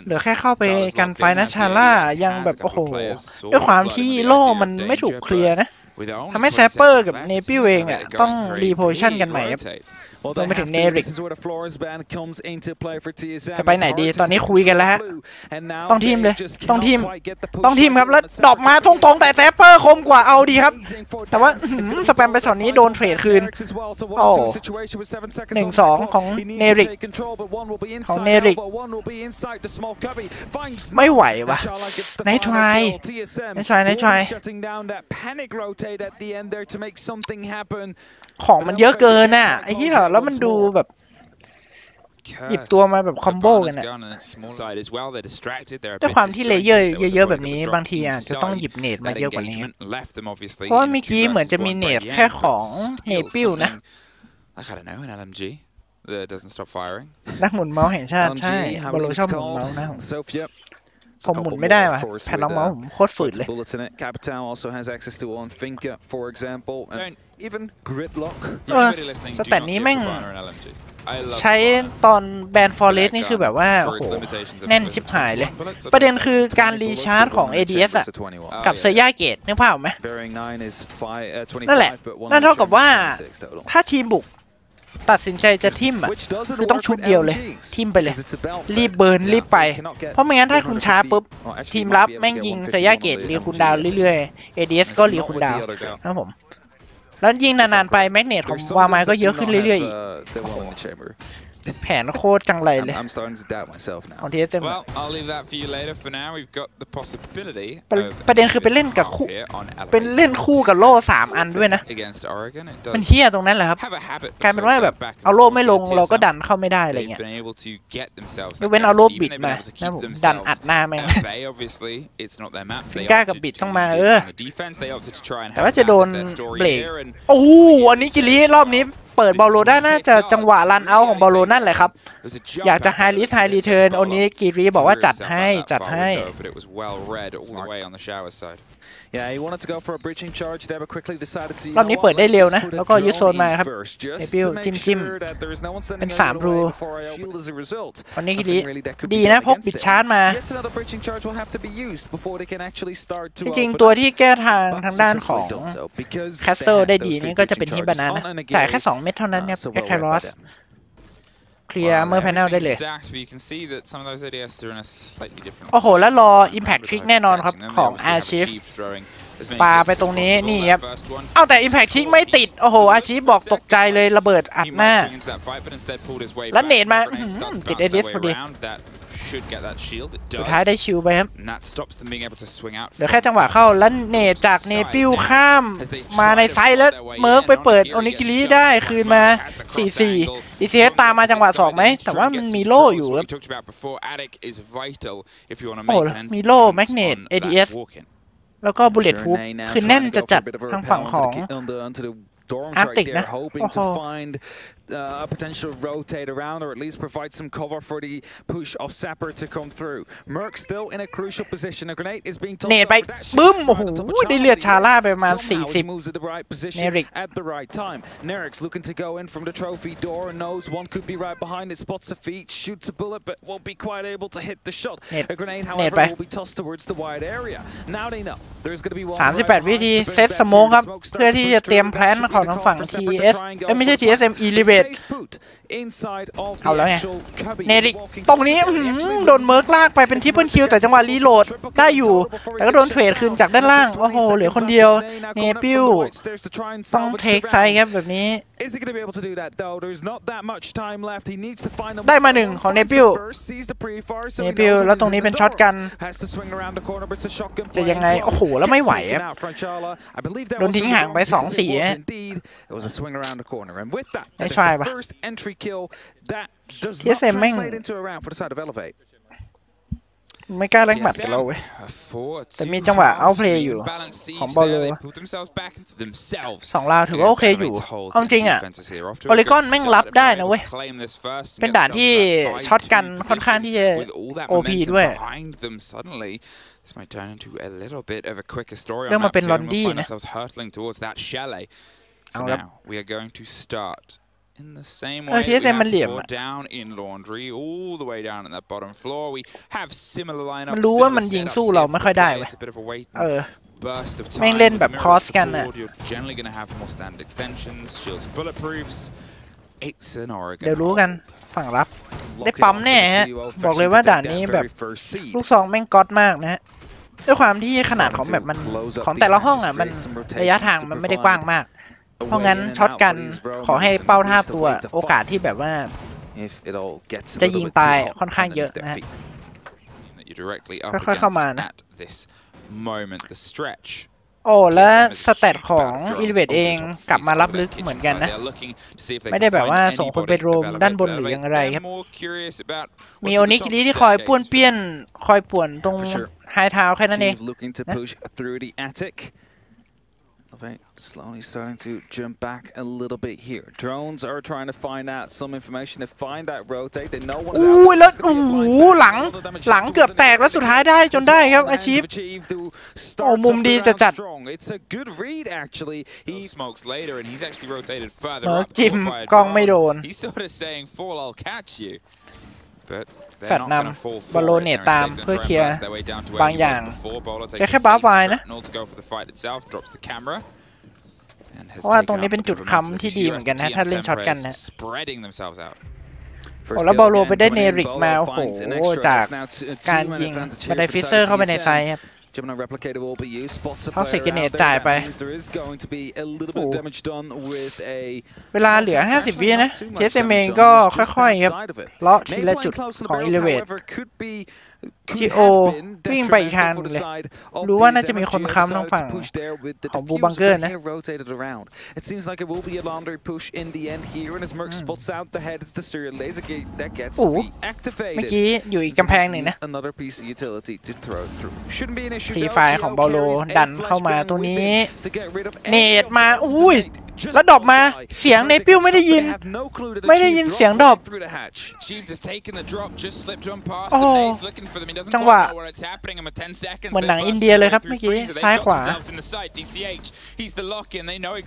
เหลือแค่เข้าไปกันไฟนะชาร่ายังแบบโอ้โหด้วยความที่โล่มันไม่ถูกเคลียร์นะทำให้แซปเปอร์กับเนปิวเองต้องรีโพซิชั่นกันใหม่ครับลงไปถึงเนริกจะไปไหนดีตอนนี้คุยกันแล้วฮะต้องทีมเลยต้องทีมครับแล้วดอกมาตรงๆแต่แซปเปอร์คมกว่าเอาดีครับแต่ว่าสแปมไปช็อตนี้โดนเทรดคืนโอ้1-2ของเนริกไม่ไหวว่ะไนท์ทรายของมันเยอะเกินน่ะไอ้ที่เหรอแล้วมันดูแบบหยิบตัวมาแบบคอมโบกันน่ะด้วยความที่เลเยอร์เยอะๆแบบนี้บางทีอาจจะต้องหยิบเนตมาเยอะกว่านี้เพราะเมื่อกี้เหมือนจะมีเนตแค่ของเนปิลนะนักหมุนเมาส์แห่งชาติใช่บอลโลชอบหมุนเมาส์นะผมหมุนไม่ได้ว่ะแผ่นรองเมาส์ผมโคตรฝืดเลยสแตทนี้แม่งใช้ตอนแบนฟอร์เรสนี่คือแบบว่าโอ้โหแน่นชิบหายเลยประเด็นคือการรีชาร์จของ ADS อ่ะกับเซย่าเกตนึกภาพไหมนั่นแหละนั่นเท่ากับว่าถ้าทีมบุกตัดสินใจจะทิมอ่ะคือต้องชุดเดียวเลยทิมไปเลยรีบเบิร์นรีบไปเพราะไม่งั้นถ้าคุณช้าปุ๊บทีมรับแม่งยิงเซย่าเกตรีคูลดาวน์เรื่อยๆ ADS ก็รีคูลดาวน์นะผมแล้วยิงนานๆไปแมกเนตของวาไมก็เยอะขึ้นเรื่อยๆอีกแผนโคตรจังไรเลยของ TSM ประเด็นคือไปเล่นกับคู่เป็นเล่นคู่กับโล่3 อันด้วยนะมันเที่ยตรงนั้นแหละครับกลายเป็นว่าแบบเอาโล่ไม่ลงเราก็ดันเข้าไม่ได้อะไรเงี้ยยกเว้นเอาโล่บิดมานะผมดันอัดหน้าแม่งฟิงก้ากับบิดต้องมาแต่ว่าจะโดนเบรกโอ้โหอันนี้กิริรอบนี้เปิดบอลโลได้น่าจะจังหวะรันเอาของบอลโลนั่นแหละครับอยากจะไฮริสไฮรีเทิร์นโอนี้กีรีบอกว่าจัดให้ รอบนี้เปิดได้เร็วนะแล้วก็ยึดโซนมาครับเนปิวจิ้มเป็น3รูวันนี้คิริดีนะพกบิดชาร์จมาจริงๆตัวที่แก้ทางด้านของแคสเซิลได้ดีนี่ก็จะเป็นฮิบานะจ่ายแค่2เม็ดเท่านั้นครับแอคไครอสเคลียร์เมอร์แพนเนลได้เลยโอ้โหแล้วรอ Impact Trick แน่นอนครับของ Archive ปาไปตรงนี้นี่ครับเอาแต่ Impact Trick ไม่ติดโอ้โห Archive บอกตกใจเลยระเบิดอัดหน้าแล้วเนตมาติดเอเดสพอดีสุดท้ายได้ชิวไปครับเดี๋ยวแค่จังหวะเข้าแล้วเนตจากเนปิวข้ามมาในไซด์แล้วเมิร์กไปเปิดโอนิกิริได้คืนมา 4-4 DCS ตามมาจังหวะ2ไหมแต่ว่ามันมีโล่อยู่ครับโอ้มีโล่แมกเนต ADS แล้วก็บุลเลตทูปคือแน่นจะจัดทางฝั่งของArctic นะโอ้โห
potential rotate around or at least provide some cover for the push of Sapper to come through. Merc still in a crucial position. A grenade is being tossed.
เนตไปบึ้มโอ้โหได้เลือดชาล่าไปประมาณ40
moves at the right position at the right time. Nerik's looking to go in from the trophy door and knows one could be right behind it. Spots a feet, shoots a bullet, but won't be quite able to hit the shot. A grenade, however, will be tossed towards the wide area. Now they know there's going to be one.
38 วิธีเซตสโมกครับเพื่อที่จะเตรียมแพลนของทางฝั่ง TS ไม่ใช่ TSM Elevate เอาแล้วไงเนริกตรงนี้โดนเมิร์กลากไปเป็นทริปเปิลคิวแต่จังหวะรีโหลดได้อยู่แต่ก็โดนเทรดคืนจากด้านล่างโอ้โหเหลือคนเดียวเนปิวต้องเทคไซด์ครับแบบนี้ได้มา1ของเนปิวแล้วตรงนี้เป็นช็อตกันจะยังไงโอ้โหแล้วไม่ไหวครับโดนทิ้งห่างไป 2-4 ไม่ใช่ปะTSM แม่งไม่กล้าแรงหมัดกับเราเว้ยแต่มีจังหวะเอาเพลย์อยู่ของบอลโล2 ราวถือว่าโอเคอยู่เอาจริงอ่ะโอริกอนแม่งรับได้นะเว้ยเป็นด่านที่ช็อตกันค่อนข้างที่จะ OP ด้วยเรื่องมาเป็นลอนดี้นะเอาละTSM มันเหลี่ยมมันรู้ว่ามันยิงสู้เราไม่ค่อยได้เว้ยแม่งเล่นแบบคอสกันอ่ะเดี๋ยวรู้กันฝั่งรับได้ปั๊มแน่ฮะบอกเลยว่าด่านนี้แบบลูกซองแม่งก๊อตมากนะฮะด้วยความที่ขนาดของแบบมันของแต่ละห้องอ่ะมันระยะทางมันไม่ได้กว้างมากเพราะงั้นช็อตกันขอให้เป้าท่าตัวโอกาสที่แบบว่าจะยิงตายค่อนข้างเยอะนะฮะค่อยๆเข้ามานะโอ้และสเตตของ Elevate เองกลับมารับลึกเหมือนกันนะไม่ได้แบบว่าส่งคนไปโรมด้านบนหรือยังไรครับมีโอนิกิริที่คอยป้วนเปี้ยนคอยป่วนตรงไฮเท้าแค่นั้นเอง
Slowly starting to jump back a little bit here. Drones are trying to find out some information. They find that rotate. They know what.
อู้แล้วโอ้โหหลังเกือบแตกแล้วสุดท้ายได้จนได้ครับอาชีพโอ้มุมดีจะจัดจิ้มกล้องไม่โดนแฟดนำบอลโลเนตตามเพื่อเคลียร์บางอย่างแค่บ้าไวนะเพราะว่าตรงนี้เป็นจุดค้ำที่ดีเหมือนกันนะถ้าเล่นช็อตกันนะโอ้แล้วบอลโลไปได้เนริกมาโอ้โหจากการยิงบันไดฟิเซอร์เข้าไปในไซด์ครับเขาเสกเนตจ่ายไปเวลาเหลือ50 วินะ TSM เองก็ค่อยๆครับเลาะทีละจุดของ Elevate GO วิ่งไปอีกทางเลยรู้ว่าน่าจะมีคนค้ำทางฝั่งของบูบังเกอร์นะโอ้เมื่อกี้อยู่อีกกำแพงหนึ่งนะทีไฟของบอลโลดันเข้ามาตัวนี้เนตมาอุ้ย แล้วดรอปมาเสียงเนปิวไม่ได้ยินเสียงดรอปโอ้จังหวะเหมือนหนังอินเดียเลยครับเมื่อกี้ซ้ายขวา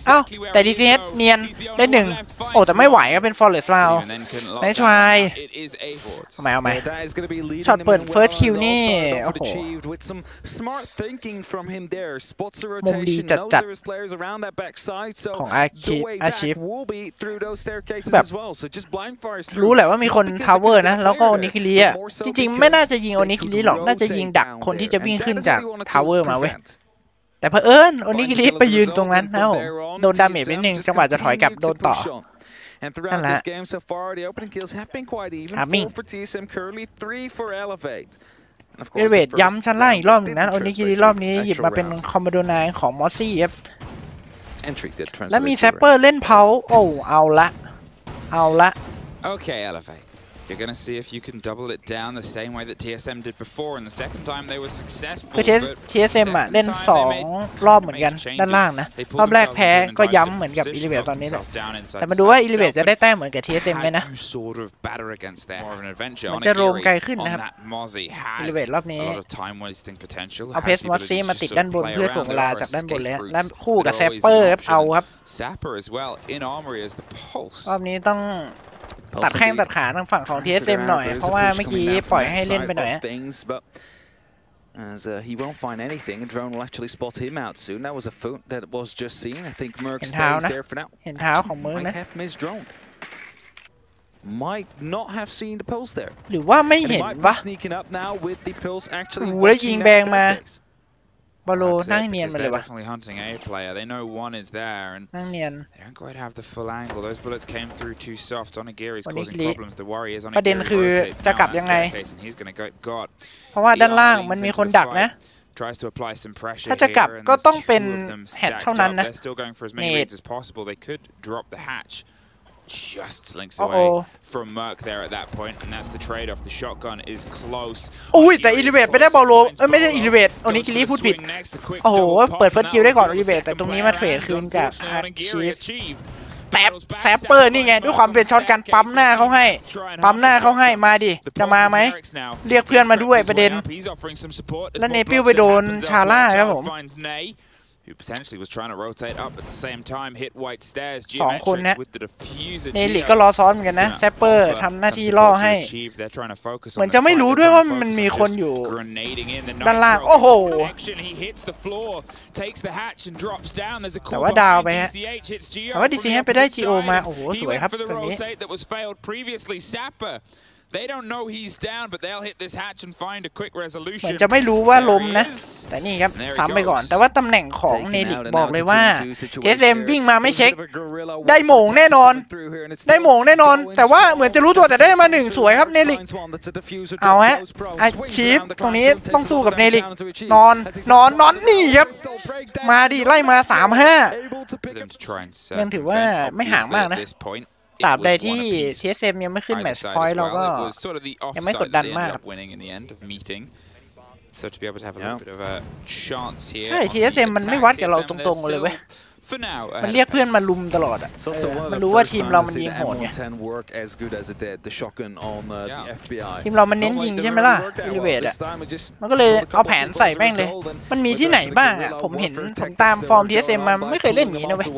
เอ้าแต่ DCH เนียนได้หนึ่งโอ้แต่ไม่ไหวก็เป็น Forest เราได้ทรายเอาไหมช็อตเปิด First Kill นี่โอ้โหมุมดีจัดของอาชีพแบบรู้แหละว่ามีคนทาวเวอร์นะแล้วก็โอนิคิริอ่ะจริงๆไม่น่าจะยิงโอนิคิริหรอกน่าจะยิงดักคนที่จะวิ่งขึ้นจากทาวเวอร์มาเว้ยแต่เผอิญโอนิคิริไปยืนตรงนั้นนะผมโดนดาเมจไปหนึ่งจังหวะจะถอยกลับโดนต่อนั่นแหละเอเวทย้ำชั้นล่างอีกรอบหนึ่งนะโอนิคิริรอบนี้หยิบมาเป็นคอมโบโดนายของมอสซี่ครับและมีแซปเปอร์เล่นเพาโอ้เอาละ
Okay, Elevate. You're gonna see if you can double it down the same way that TSM did before, and the second time they were successful.
คือ TSM อ่ะเล่น2รอบเหมือนกันด้านล่างนะรอบแรกแพ้ก็ย้ำเหมือนกับอิลิเวตตอนนี้แหละแต่มาดูว่าอิลิเวตจะได้แต้มเหมือนกับ TSM ไหมนะมันจะโรมไกลขึ้นนะครับอิลิเวตรอบนี้เอาเพสมอสซี่มาติดด้านบนเพื่อถ่วงเวลาจากด้านบนเลยแล้วคู่กับแซปเปอร์เอาครับรอบนี้ต้องตัดแข้งตัดขาทางฝั่งของ TSM หน่อยเพราะว่าเมื่อกี้ปล่อยให้เล่นไปหน่อย
As he won't find anything, and drone will actually spot him out soon. That was a foot that was just seen. I think Merc stays there for now.
เห็นเท้าของMerc นะ
Might have missed drone. Might not have seen the pulse there.
หรือว่าไม่เห็นวะ
Sneaking up now with the pulse actually.
แล้วยิงแบงมาบอลโลนั่งเนียนมาเลยวะนั่งเนียนประเด็นคือจะกลับยังไงเพราะว่าด้านล่างมันมีคนดักนะถ้าจะกลับก็ต้องเป็นแฮตเท่านั้นนะเนต
Just slinks away from Merc there at that point, and that's the trade-off. The shotgun is close.
อุ้ยแต่อิลิเวตไม่ได้บอลโลไม่ได้อิลิเวตโอนิคิริพูดผิดโอ้โหเปิดเฟิร์สคิวได้ก่อนอิลิเวตแต่ตรงนี้มาเทรดคืนจากอาชีฟแต่แซปเปอร์นี่ไงด้วยความเป็นช็อตกันปั๊มหน้าเขาให้มาดิจะมาไหมเรียกเพื่อนมาด้วยประเด็นแล้วเนปิวไปโดนชาร่าครับผม
who potentially was trying to rotate up at the same time, hit white stairs.
สองคนนะเนลิก็รอซ้อนเหมือนกันนะแซปเปอร์ทำหน้าที่ล่อให้เหมือนจะไม่รู้ด้วยว่ามันมีคนอยู่ด้านล่างโอ้โหแต่ว่าดาวไปฮะแต่ว่า DCH ไปได้ GO มาโอ้โหสวยครับตรงนี้
They don't know he's down, but they'll hit this hatch and find a quick resolution.
เหมือนจะไม่รู้ว่าล้มนะแต่นี่ครับซ้ำไปก่อนแต่ว่าตำแหน่งของเนลิกบอกเลยว่า TSM วิ่งมาไม่เช็คได้โหม่งแน่นอนแต่ว่าเหมือนจะรู้ตัวแต่ได้มา1สวยครับเนลิกเอาฮะอาชีพตรงนี้ต้องสู้กับเนลิกนอนนี่ครับมาดิไล่มา 3-5 ยังถือว่าไม่ห่างมากนะตราบใดที่ TSM ยังไม่ขึ้นแมตช์พอยต์เราก็ยังไม่กดดันมากใช่ TSM มันไม่วัดกับเราตรงๆเลยเว้ยมันเรียกเพื่อนมาลุมตลอดอ่ะมันรู้ว่าทีมเรามันยิงโหดไงทีมเรามันเน้นยิงใช่ไหมล่ะอิลิเวตอ่ะมันก็เลยเอาแผนใส่แม่งเลยมันมีที่ไหนบ้างอ่ะผมตามฟอร์ม TSM มาไม่เคยเล่นอย่างนี้นะเว้ย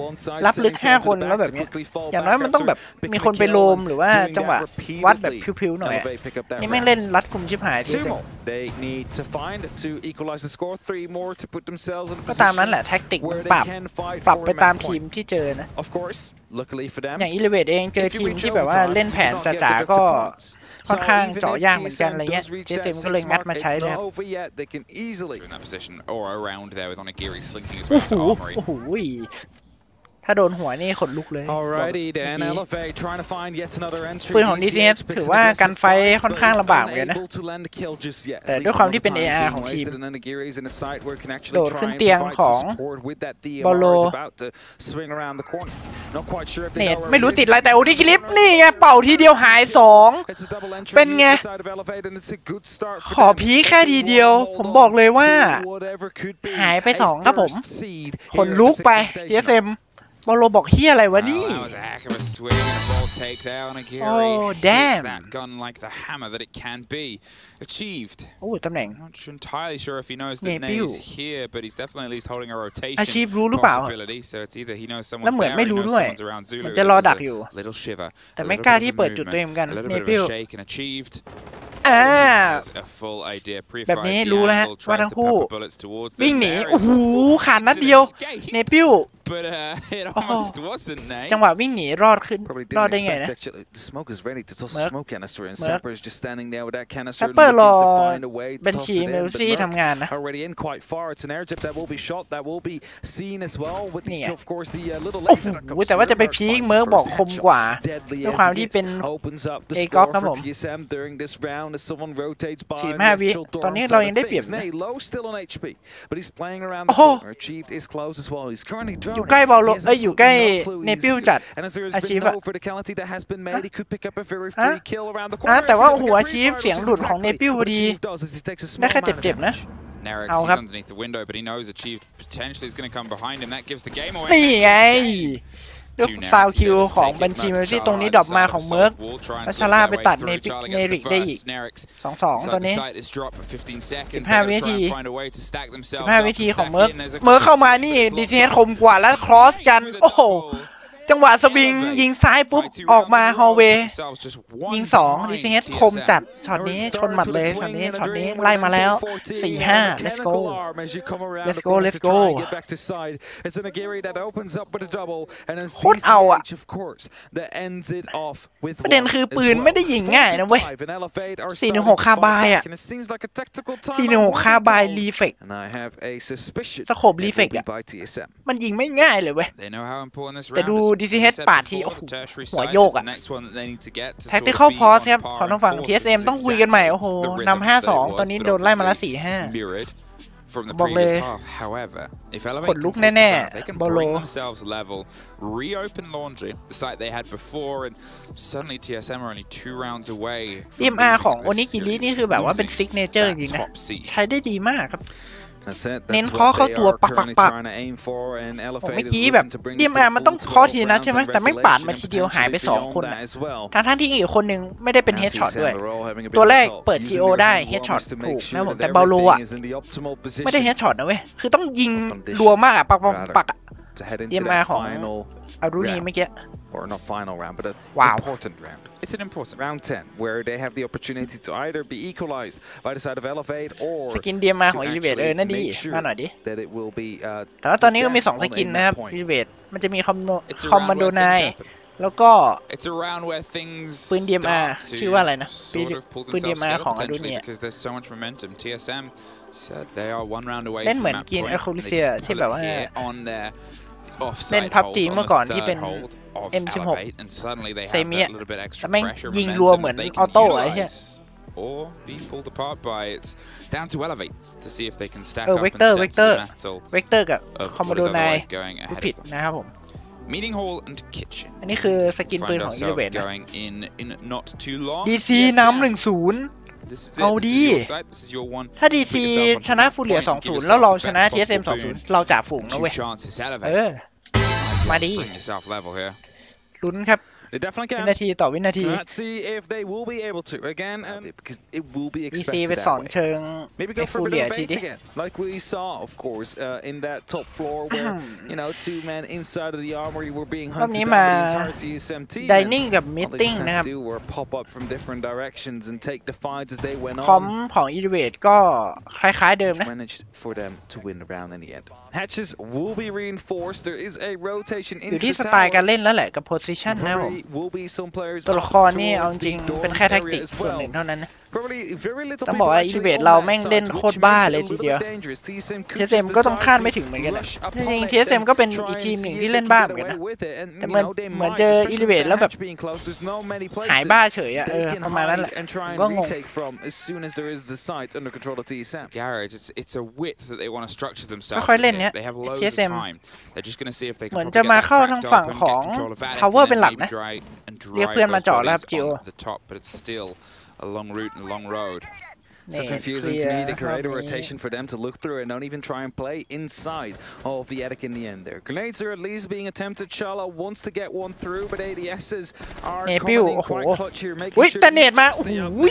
รับลึก5คนแล้วแบบนี้อย่างน้อยมันต้องแบบมีคนไปโลมหรือว่าจังหวะวัดแบบพิวๆหน่อยนี่แม่งเล่นรัดกุมชิบหาย TSM ก็ตามนั้นแหละแท็กติกปรับไปตามทีมที่เจอนะอย่างอิเลเวตเองเจอทีมที่แบบว่าเล่นแผนจ๋าๆก็ค่อนข้างเจาะยากเหมือนกันอะไรเงี้ยTSMก็เลยงัดมาใช้เลยโอ้โหถ้าโดนหัวนี่ขนลุกเลยปืนของ DCH ถือว่าการไฟค่อนข้างลำบากเลยนะแต่ด้วยความที่เป็น AR ของทีมโดดขึ้นเตียงของบอลโลเนตไม่รู้ติดอะไรแต่โอดิกิลิฟนี่ไงเป่าทีเดียวหาย2เป็นไงขอพีแค่ทีเดียวผมบอกเลยว่าหายไป2ครับผมขนลุกไป TSM บอลโลบอกเฮียอะไรวะนี่ โอ้ damn โอ้ตำแหน่งอาชีพรู้หรือเปล่าแล้วเหมือนไม่รู้ด้วยมันจะรอดักอยู่แต่ไม่กล้าที่เปิดจุดตัวเองเหมือนกันเนปิลแบบนี้รู้แล้วฮะว่าทั้งคู่วิ่งหนีโอ้โหขาดนัดเดียวเนปิลจังหวะวิ่งหนีรอดขึ้นรอดได้ไงนะแอปเปิลรอบัญชีเมลซี่ทำงานนะนี่ไงโอ้โหแต่ว่าจะไปพีคเมิร์กบอกคมกว่าด้วยความที่เป็นเอกอฟครับผม45 วิตอนนี้เรายังได้เปรียบนะโอ้โหอยู่ใกล้บอลโลอยู่ใกล้เนปิลจัดอาชีพอะแต่ว่าหัวอาชีพเสียงหลุดของเนปิลพอดีได้แค่เจ็บๆนะเอาครับนี่ไงด้วยซาวคิวของบัญชีเมอร์ซี่ตรงนี้ดรอปมาของเมิร์กพัชราไปตัดเนริกได้อีก 2-2 ตัวนี้15 วินาที15 วินาทีของเมิร์กเข้ามานี่ดีเทนคมกว่าแล้วครอสกันโอ้โหจังหวะสวิงยิงซ้ายปุ๊บออกมาฮอลเวย์ยิง2ดีเทนคมจัดช็อตนี้ชนหมัดเลยช็อตนี้ไล่มาแล้ว 4-5 let's go let's go let's go โคตรเอาอะประเด็นคือปืนไม่ได้ยิงง่ายนะเว้ย416 คาบายอะ416 คาบายรีเฟกสโคปรีเฟกอะมันยิงไม่ง่ายเลยเว้ยแต่ดูDCH ปาดทีโอ้โหหัวโยกอะ Tactical Pause ครับของทางฝั่ง TSM ต้องคุยกันใหม่โอ้โหนำ 5-2 ตอนนี้โดนไล่มาแล้ว 4-5 บอกเลยขนลุกแน่ๆบอลโลDMR ของโอนิกิรินี่คือแบบว่าเป็นซิกเนเจอร์จริงๆนะใช้ได้ดีมากครับเน้นเคาะเข้าตัวปักผมเมื่อกี้แบบDMRมันต้องเคาะทีนะใช่ไหมแต่ไม่ปาดมาทีเดียวหายไป2 คนทั้งที่อีกคนนึงไม่ได้เป็นเฮดช็อตด้วยตัวแรกเปิด GO ได้เฮดช็อตถูกนะผมแต่บาโลอ่ะไม่ได้เฮดช็อตนะเว้ยคือต้องยิงรัวมากอ่ะปักDMR ของอารุณีเมื่อกี้
or not final round, but an important round.
It's an important
round 10, where they have the opportunity to either be equalized by the side of Elevate or
สกินเดียมาของ Elevate นั่นดีมาหน่อยดิแต่ว่าตอนนี้ก็มี2 สกินนะครับ Elevate มันจะมีคอมมานโดไนแล้วก็ปืน DMR ชื่อว่าอะไรนะปืน DMR ของอารุณีเล่นเหมือนกินอะคูลิเซียที่แบบว่าเล่นพับจีเมื่อก่อนที่เป็น M16 เซมิอะแต่แม่งยิงรัวเหมือนออโต้ไอ้เหี้ยเวกเตอร์กับคอมโมโดไนผู้ผิดนะครับผมอันนี้คือสกินปืนของ Elevate นะ DC นำ 1-0 เอาดีถ้า DC ชนะฟูเรีย 2-0 แล้วเราชนะ TSM 2-0 เราจ่าฝูงนะเว้ยมาดีลุ้นครับวินาทีต่อวินาที DC ไปสอนเชิงไอ้ฟูเรียทีดิรอบนี้มาdining กับ meeting นะครับคอมของ Elevate ก็คล้ายๆเดิมนะอยู่ที่สไตล์การเล่นแล้วแหละกับ position นะผมตัวละครนี่เอาจริงเป็นแค่แท็กติกส่วนหนึ่งเท่านั้นนะต้องบอกว่า Elevate เราแม่งเล่นโคตรบ้าเลยทีเดียว TSM ก็ต้องคาดไม่ถึงเหมือนกันนะจริงๆ TSM ก็เป็นอีกทีมหนึ่งที่เล่นบ้าเหมือนกันนะแต่เหมือนเจอ Elevate แล้วแบบหายบ้าเฉยอะประมาณนั้นแหละก็งงไม่ค่อยเล่นเนี้ย TSM เหมือนจะมาเข้าทางฝั่งของ Power เป็นหลักนะเรียกเพื่อนมาเจาะแล้วครับจิโอ
So confusing to me. They create a rotation for them to look through and don't even try and play inside of the attic in the end there. Grenades are at least being attempted. Chala wants to get one through, but ADSs are coming in quite clutch here, making sure they stay up.
ห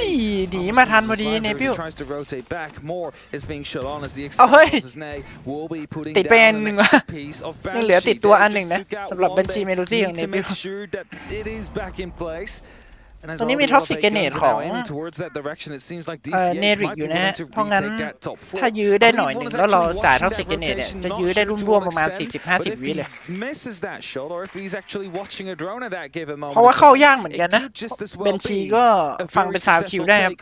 นีมาทันพอดีเนปิว
tries to rotate back. More is being shut on as the externals Nay will be putting down an extra piece of bounty.
ยังเหลือติดตัวอันหนึ่งนะสำหรับบัญชีเมลูซี่ของเนปิว ตอนนี้มีท็อกซิกเกเนตของเนริกอยู่นะฮะเพราะงั้นถ้ายื้อได้หน่อยหนึ่งแล้วเราจ่ายท็อกซิกเกเนตเนี่ยจะยื้อได้ร่วมๆประมาณ 40-50 วิเลยเพราะว่าเข้ายากเหมือนกันนะเบนชีก็ฟังเป็นซาวคิวได้ครับ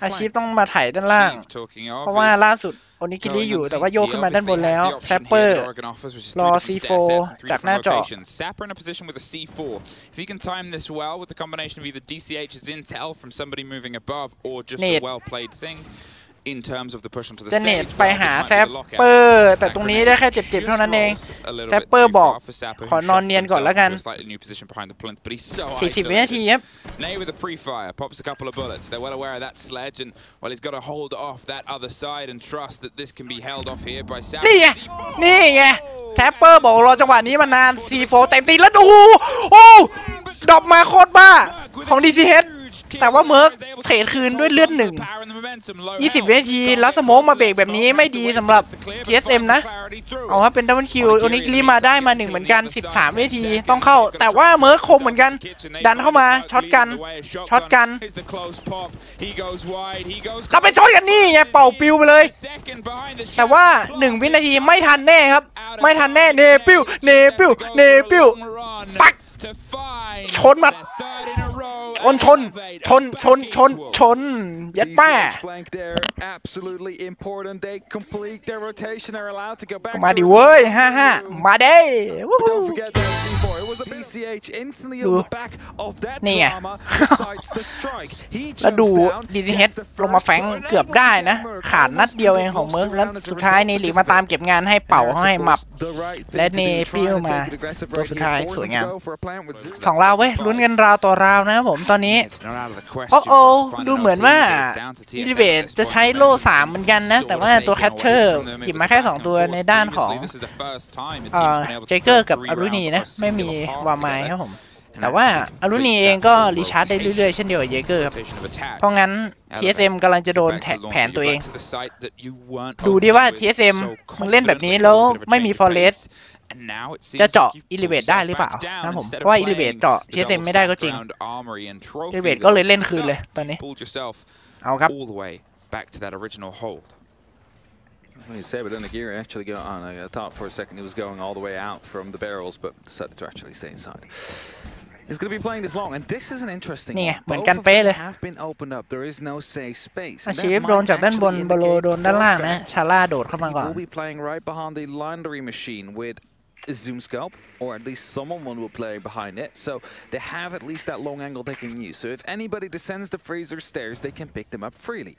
อาชีพต้องมาถ่ายด้านล่างเพราะว่าล่าสุดโอนิกิริอยู่แต่ว่าโยกขึ้นมาด้านบนแล้วแซปเปอร์รอ C4 จากหน้าจอ
Sapper in a position with a C4 if he can time this well with the combination of either DCH's intel from somebody moving above or just a well played thing in terms of the push onto the stage
จะเนตไปหาแซปเปอร์แต่ตรงนี้ได้แค่เจ็บๆเท่านั้นเองแซปเปอร์บอกขอนอนเนียนก่อนแล้วกัน40 วินาทีครับ
Nay with a pre-fire pops a couple of bullets. They're well aware of that sledge, and well, he's got to hold off that other side and trust that this can be held off here by Sapper.
นี่ไงแซปเปอร์บอกรอจังหวะนี้มานาน C4 เต็มตีแล้วดูโอ้ดรอปมาโคตรบ้าของ DCH แต่ว่าเมิร์กเทรดคืนด้วยเลือด20 วินาทีแล้วสโมกมาเบรกแบบนี้ไม่ดีสำหรับ TSM นะเอาว่าเป็นดับเบิลคิวโอนิกรีมาได้มา1เหมือนกัน13 วินาทีต้องเข้าแต่ว่าเมิร์กคมเหมือนกันดันเข้ามาช็อตกันเราไปช็อตกันนี่ไงเป่าปิวไปเลยแต่ว่า1วินาทีไม่ทันแน่ครับไม่ทันแน่เนปิวปักชนมัดชนยัดป้ามาดิเว้ย55มาเด้นี่ไงแล้วดู DCH ลงมาแฝงเกือบได้นะขาดนัดเดียวเองของเมิร์กแล้วสุดท้ายนี่หลีมาตามเก็บงานให้เป่าให้มับและเนฟิลมาตัวสุดท้ายสวยงาม2ราวเว้ยลุ้นกันราวต่อราวนะครับผมตอนนี้โอ้ดูเหมือนว่าอิลิเวตจะใช้โล่3เหมือนกันนะแต่ว่าตัวแคชเชอร์หยิบมาแค่2ตัวในด้านของเจเกอร์กับอารุณีนะไม่มีวาไมครับผมแต่ว่าอารุณีเองก็รีชาร์จได้เรื่อยๆเช่นเดียวกับเจเกอร์ครับเพราะงั้น TSM กำลังจะโดนแผนตัวเองดูดิว่า TSM มันเล่นแบบนี้แล้วไม่มีฟอเรสจะเจาะอิลิเวตได้หรือเปล่านะผมเพราะว่าอิลิเวตเจาะ TSM ไม่ได้ก็จริงอิลิเวตก็เลยเล่นคืนเลยตอนนี้เอาครับ
When you say, but then the gear actually got on. I thought for a second he was going all the way out from the barrels, but decided to actually stay inside. He's going to be playing this long, and this is an interesting one. Both of them have been opened up. There is no safe space.
อาชีพโดนจากด้านบนบอลโลโดนด้านล่างนะชาร่าโดดเข้ามาก่อน
He will be playing right behind the laundry machine with a zoom scope, or at least someone will play behind it. So they have at least that long angle they can use. So if anybody descends the freezer stairs, they can pick them up freely.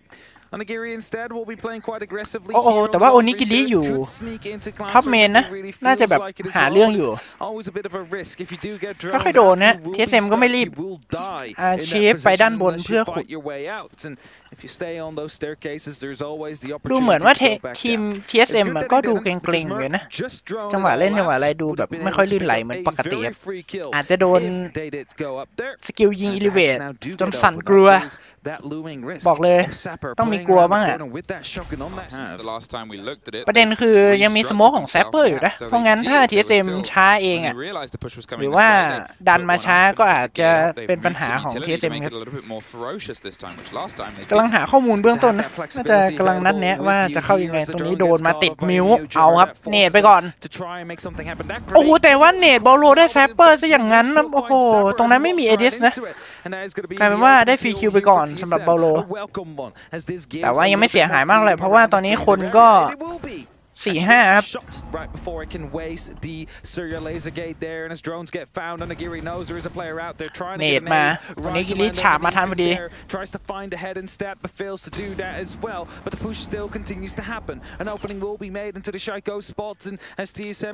Onigiri instead will be playing quite aggressively.
โอ้แต่ว่าโอนิกิริอยู่ท็อปเมนนะน่าจะแบบหาเรื่องอยู่ค่อยๆโดนนะ TSM ก็ไม่รีบอาชีพไปด้านบนเพื่อขุดดูเหมือนว่าทีม TSM ก็ดูเกรงๆเลยนะจังหวะเล่นจังหวะอะไรดูแบบไม่ค่อยลื่นไหลเหมือนปกติอาจจะโดนสกิลยิงอิลิเวตจนสั่นกลัวบอกเลยต้องมีกลัวบ้างอะประเด็นคือยังมีสโมกของแซปเปอร์อยู่นะเพราะงั้นถ้า TSM ช้าเองอะหรือว่าดันมาช้าก็อาจจะเป็นปัญหาของ TSM ครับกำลังหาข้อมูลเบื้องต้นนะน่าจะกำลังนัดแนะว่าจะเข้ายังไงตรงนี้โดนมาติดมิวเอาครับเนตไปก่อนโอ้โหแต่ว่าเนตบอลโลได้แซปเปอร์ซะอย่างนั้นนะโอ้โหตรงนั้นไม่มีเอดิสนะกลายเป็นว่าได้ฟรีคิวไปก่อนสำหรับบอลโลแต่ว่ายังไม่เสียหายมากเลยเพราะว่าตอนนี้คนก็ 4-5 ครับเนตมาวันนี้กิริฉาบมาทันพอดี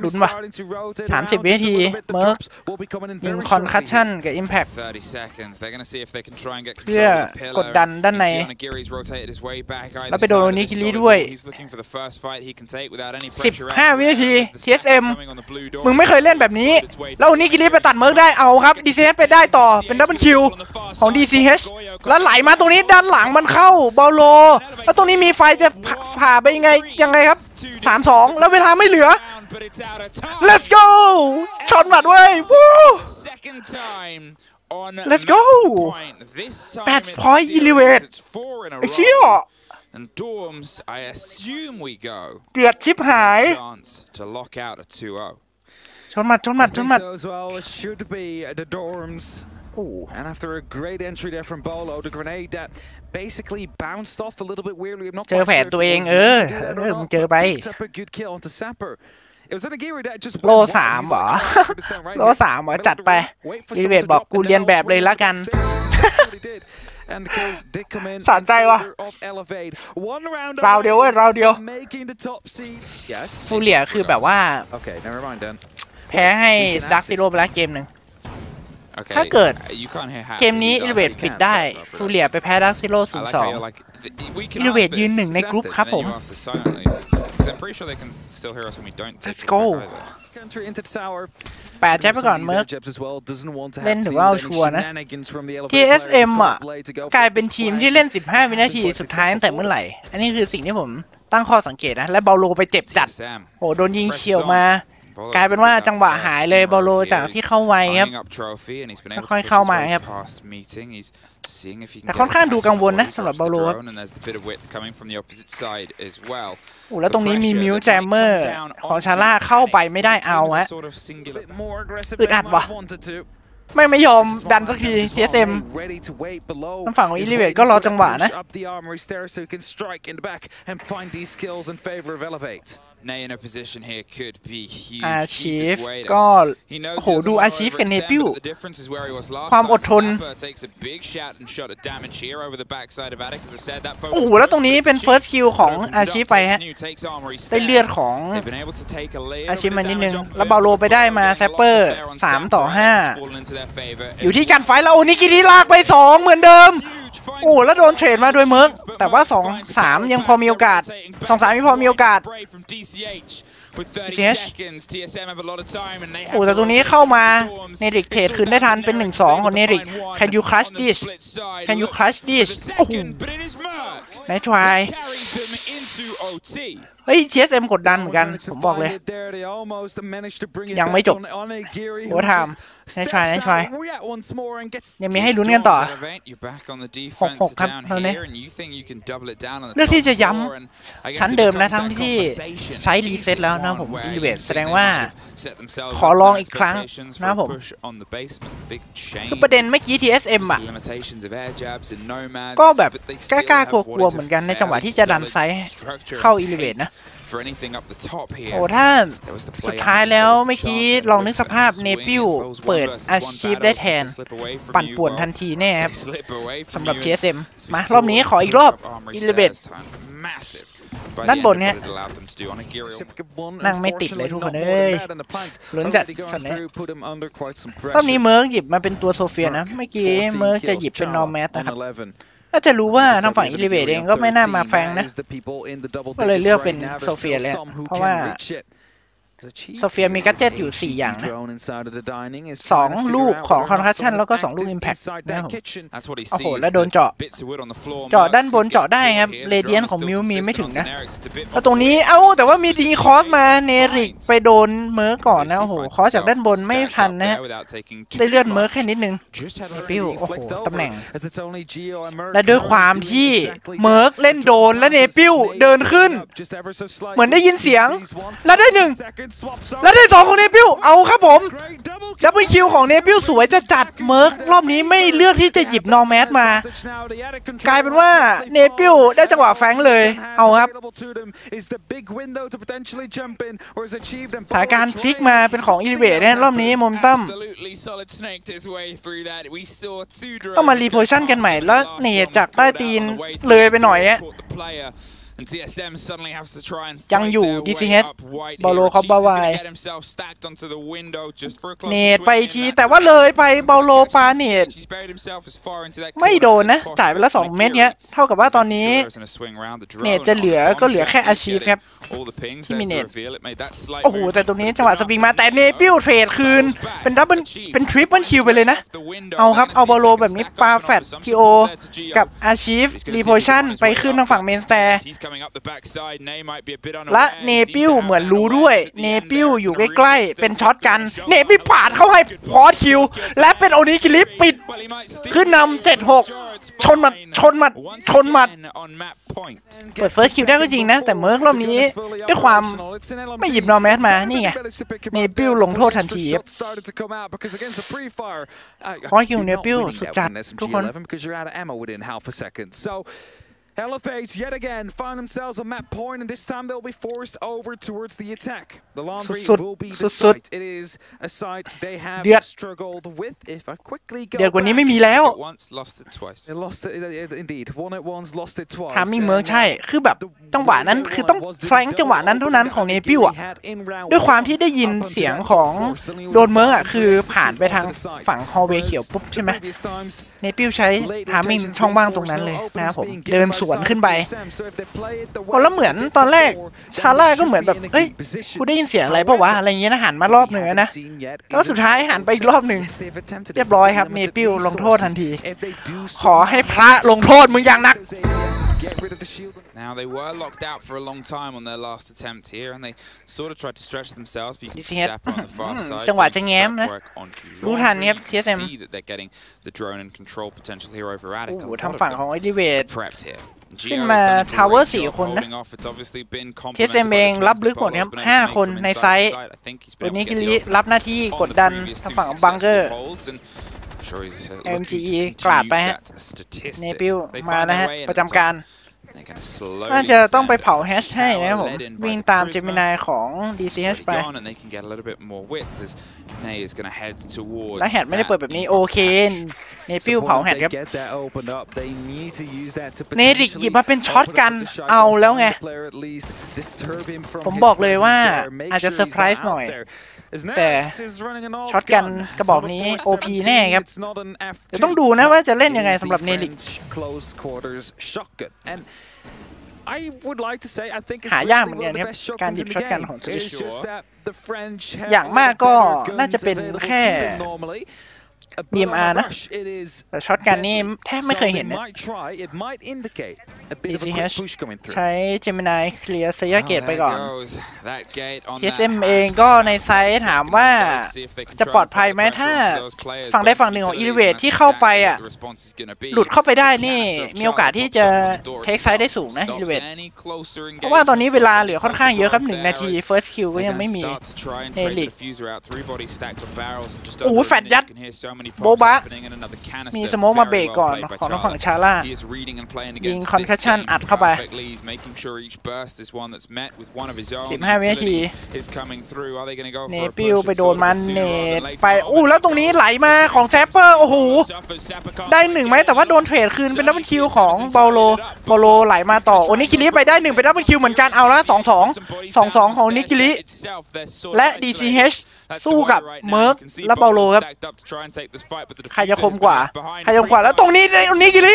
ลุ้นว่ะ30 วินาทีเมิร์กยิงคอนคัชชั่นกับ Impact เพื่อกดดันด้านในแล้วไปโดนนิกิริด้วย15 วินาที TSM มึงไม่เคยเล่นแบบนี้แล้วนิกิริไปตัดเมิร์กได้เอาครับ DCH ไปได้ต่อเป็นดับเบิลคิวของ DCH แล้วไหลมาตรงนี้ด้านหลังมันเข้าบอลโลแล้วตรงนี้มีไฟจะผ่าไปยังไงครับ 3-2 แล้วเวลาไม่เหลือ Let's go ชนบัดเว้ยวู้ Let's go 8 point elevate ไอ้เหี้ยเกือบชิบหายชนหมัด
And after a great entry there from Bolo, the grenade that basically bounced off a little bit weirdly. I'm not
เจอแผนตัวเองมึงเจอไปโล 3เหรอโล 3เหรอจัดไปรีเวทบอกกูเรียนแบบเลยละกันสนใจวะราวเดียวฟูเรียคือแบบว่าแพ้ให้ดักซิโร่ไปแล้วเกมหนึ่งถ้าเกิดเกมนี้อิลเวทปิดได้ฟูเรียไปแพ้ดักซิโร่ 0-2 อิลเวทยืน1ในกรุ๊ปครับผม Let's go 8ใช้ไปก่อนเมิร์กเล่นถือว่าเอาชัวร์นะ TSM อ่ะกลายเป็นทีมที่เล่น15 วินาทีสุดท้ายตั้งแต่เมื่อไหร่อันนี้คือสิ่งที่ผมตั้งข้อสังเกตนะและเบาโลไปเจ็บจัดโอ้โดนยิงเฉียวมากลายเป็นว่าจังหวะหายเลยบอลโลจากที่เข้าไวครับค่อยเข้ามาครับแต่ค่อนข้างดูกังวลนะสำหรับบอลโลครับโอ้แล้วตรงนี้มีมิวแจมเมอร์ของชาร่าเข้าไปไม่ได้เอาฮะอึดอัดวะไม่ยอมดันสักที TSM ทางฝั่งของอิลิเวตก็รอจังหวะนะอาชีฟก็โอ้โหดูอาชีฟกับเนปิวความอดทนโอ้โหแล้วตรงนี้เป็น first kill ของอาชีฟไปฮะได้เลือดของอาชีฟมานิดนึงแล้วบาโลไปได้มาแซปเปอร์3-5อยู่ที่การไฟแล้วโอ้นิกิริลากไป2เหมือนเดิมโอ้แล้วโดนเทรดมาโดยเมิร์กแต่ว่า 2-3 ยังพอมีโอกาส 2-3 ยังพอมีโอกาสโอ้แต่ตรงนี้เข้ามาเนริกเทรดคืนได้ทันเป็น 1-2 ของเนริก Can you crush this Can you crush this โอ้โหไหนทรายเฮ้ย TSM กดดันเหมือนกันผมบอกเลยยังไม่จบโอ้ทามไหนทรายยังมีให้ลุ้นกันต่อ 6-6 ครับเท่านี้เลือกที่จะย้ำชั้นเดิมนะทั้งที่ใช้รีเซ็ตแล้วนะผมอิลิเวตแสดงว่าขอลองอีกครั้งนะผมคือประเด็นเมื่อกี้ TSM อ่ะก็แบบกล้ากลัวเหมือนกันในจังหวะที่จะดันไซส์เข้าอิลิเวตนะโอ้ถ้าสุดท้ายแล้วเมื่อกี้ลองนึกสภาพเนปิวเปิดอาชีพได้แทนปั่นป่วนทันทีแน่ครับสำหรับ TSM มารอบนี้ขออีกรอบอิลิเวตด้านบนเนี่ยนั่งไม่ติดเลยทุกคนเอ้ยลุ้นจัดช็อตนี้รอบนี้เมิร์กหยิบมาเป็นตัวโซเฟียนะเมื่อกี้เมิร์กจะหยิบเป็นนอร์แมทนะครับก็จะรู้ว่าทางฝั่งอิลิเวตเองก็ไม่น่ามาแฟงนะก็เลยเลือกเป็นโซเฟียแล้วเพราะว่าโซเฟียมีกัจเจ็ตอยู่4อย่างนะ2ลูกของคอนคัชชั่นแล้วก็2ลูกอิมแพคนะครับโอ้โหแล้วโดนเจาะด้านบนเจาะได้ครับเรเดียนของมิวมีไม่ถึงนะแล้วตรงนี้แต่ว่ามีดีคอสมาเนริกไปโดนเมิร์กก่อนนะโอ้โหคอสจากด้านบนไม่ทันนะฮะได้เลื่อนเมิร์กแค่นิดนึงปิวโอ้โหตำแหน่งและด้วยความที่เมิร์กเล่นโดนและเนปิวเดินขึ้นเหมือนได้ยินเสียงแล้วได้1 และได้2ของเนปิวเอาครับผมดับเบิลคิวของเนปิวสวยจะจัดเมิร์กรอบนี้ไม่เลือกที่จะหยิบนอร์แมสมากลายเป็นว่าเนปิวได้จังหวะแฟงเลยเอาครับสถานการณ์พลิกมาเป็นของอิลิเวตเนี่ยรอบนี้โมเมนตัมต้องมารีโพชั่นกันใหม่แล้วเนตจากใต้ตีนเลยไปหน่อยอะยังอยู่ DCH บอลโลคอบบาวายเนตไปทีแต่ว่าเลยไปบอลโลปาเนตไม่โดนนะจ่ายไปแล้ว2 เม็ดเนี้ยเท่ากับว่าตอนนี้เนตจะเหลือแค่อาชีพครับที่มีเนตโอ้โหแต่ตรงนี้จังหวะสปริงมาแต่เนปิลเทรดคืนเป็นดับเบิลเป็นทริปเปิลคิวไปเลยนะเอาครับเอาบอลโลแบบนี้ปาแฟตทีโอกับอาชีพรีโพชั่นไปขึ้นทางฝั่งเมนสแตร์และเนปิลเหมือนรู้ด้วยเนปิลอยู่ใกล้ๆเป็นช็อตกันเนปิลปาดเข้าให้พอสคิวและเป็นโอนิกิริปิดขึ้นนำ 7-6 ชนหมัดเปิดเฟิร์สคิวได้ก็จริงนะแต่เมิร์กรอบนี้ด้วยความไม่หยิบนอร์แมสมานี่ไงเนปิลลงโทษทันทีพอสคิวเนปิลสุดจัดทุกคน
Elephants yet again find themselves on map point, and this time they'll be forced over towards the attack. The laundry will be the site. It is a site they have struggled with. If I quickly go
เดี๋ยวกว่านี้ไม่มีแล้ว
They lost it indeed. Won it once, lost it twice.
ทามิ่งเมิร์กใช่คือแบบจังหวะนั้นคือต้องแฟลงจังหวะนั้นเท่านั้นของเนปิลอ่ะด้วยความที่ได้ยินเสียงของโดนเมิร์กอ่ะคือผ่านไปทางฝั่งฮอลเวย์เขียวปุ๊บใช่ไหมเนปิลใช้ทามิ่งช่องว่างตรงนั้นเลยนะครับผมเดินสวนขึ้นไปโอ้แล้วเหมือนตอนแรกชาร่าก็เหมือนแบบเอ้ยกูได้ยินเสียงอะไรป่าววะอะไรเงี้ยนะหันมารอบหนึ่งนะแล้วสุดท้ายหันไปอีกรอบหนึ่งเรียบร้อยครับเนปิลลงโทษทันทีขอให้พระลงโทษมึงอย่างหนัก
Now they were locked out for a long time on their last attempt here, and they sort of tried to stretch themselves. But you can see Zappa on the far side.
จังหวะจะแง้มนะรู้ทันเนี่ย TSM โอ้โหทางฝั่งของไอดิเวตขึ้นมาทาวเวอร์4 คนนะ TSM เองรับลึกหมดครับ5 คนในไซต์ตัวนี้คิริรับหน้าที่กดดันทางฝั่งของบังเกอร์MGE กลาดไปฮะเนปิลมานะฮะประจำการน่าจะต้องไปเผาแฮชให้นะครับผมวิ่งตามเจมินายของ DCH ไปและแฮชไม่ได้เปิดแบบนี้โอเคเนปิลเผาแฮชครับเนริกหยิบมาเป็นช็อตกันเอาแล้วไงผมบอกเลยว่าอาจจะเซอร์ไพรส์หน่อยแต่ช็อตกันกระบอกนี้ OP แน่ครับเดี๋ยวต้องดูนะว่าจะเล่นยังไงสำหรับเนริกหายากเหมือนกันครับการหยิบช็อตกันของตัวเองอย่างมากก็น่าจะเป็นแค่ DMR นะแต่ช็อตกันนี่แทบไม่เคยเห็นนะ DCH ใช้เจมินายเคลียร์เซียเกตไปก่อน TSM เองก็ในไซต์ถามว่าจะปลอดภัยไหมถ้าฝั่งใดฝั่งหนึ่งของอิลิเวตที่เข้าไปอ่ะหลุดเข้าไปได้นี่มีโอกาสที่จะเทคไซต์ได้สูงนะอิลิเวตเพราะว่าตอนนี้เวลาเหลือค่อนข้างเยอะครับ1 นาที First Kill ก็ยังไม่มีในลีกโอ้แฟดยัดโบบะมีสโมกมาเบรกก่อนของทางฝั่งชาร่ายิงคอนแคชชั่นอัดเข้าไป15 วินาทีเนปิลไปโดนมันเนตไปอู้แล้วตรงนี้ไหลมาของแซปเปอร์โอ้โหได้1ไหมแต่ว่าโดนเทรดคืนเป็นดับเบิลคิวของบอลโลไหลมาต่อโอนิกิริไปได้1เป็นดับเบิลคิวเหมือนกันเอาละ2-2 ของนิกิริและ DCH สู้กับเมิร์กและบอลโลครับใครจะคมกว่าแล้วตรงนี้โอนิกิริ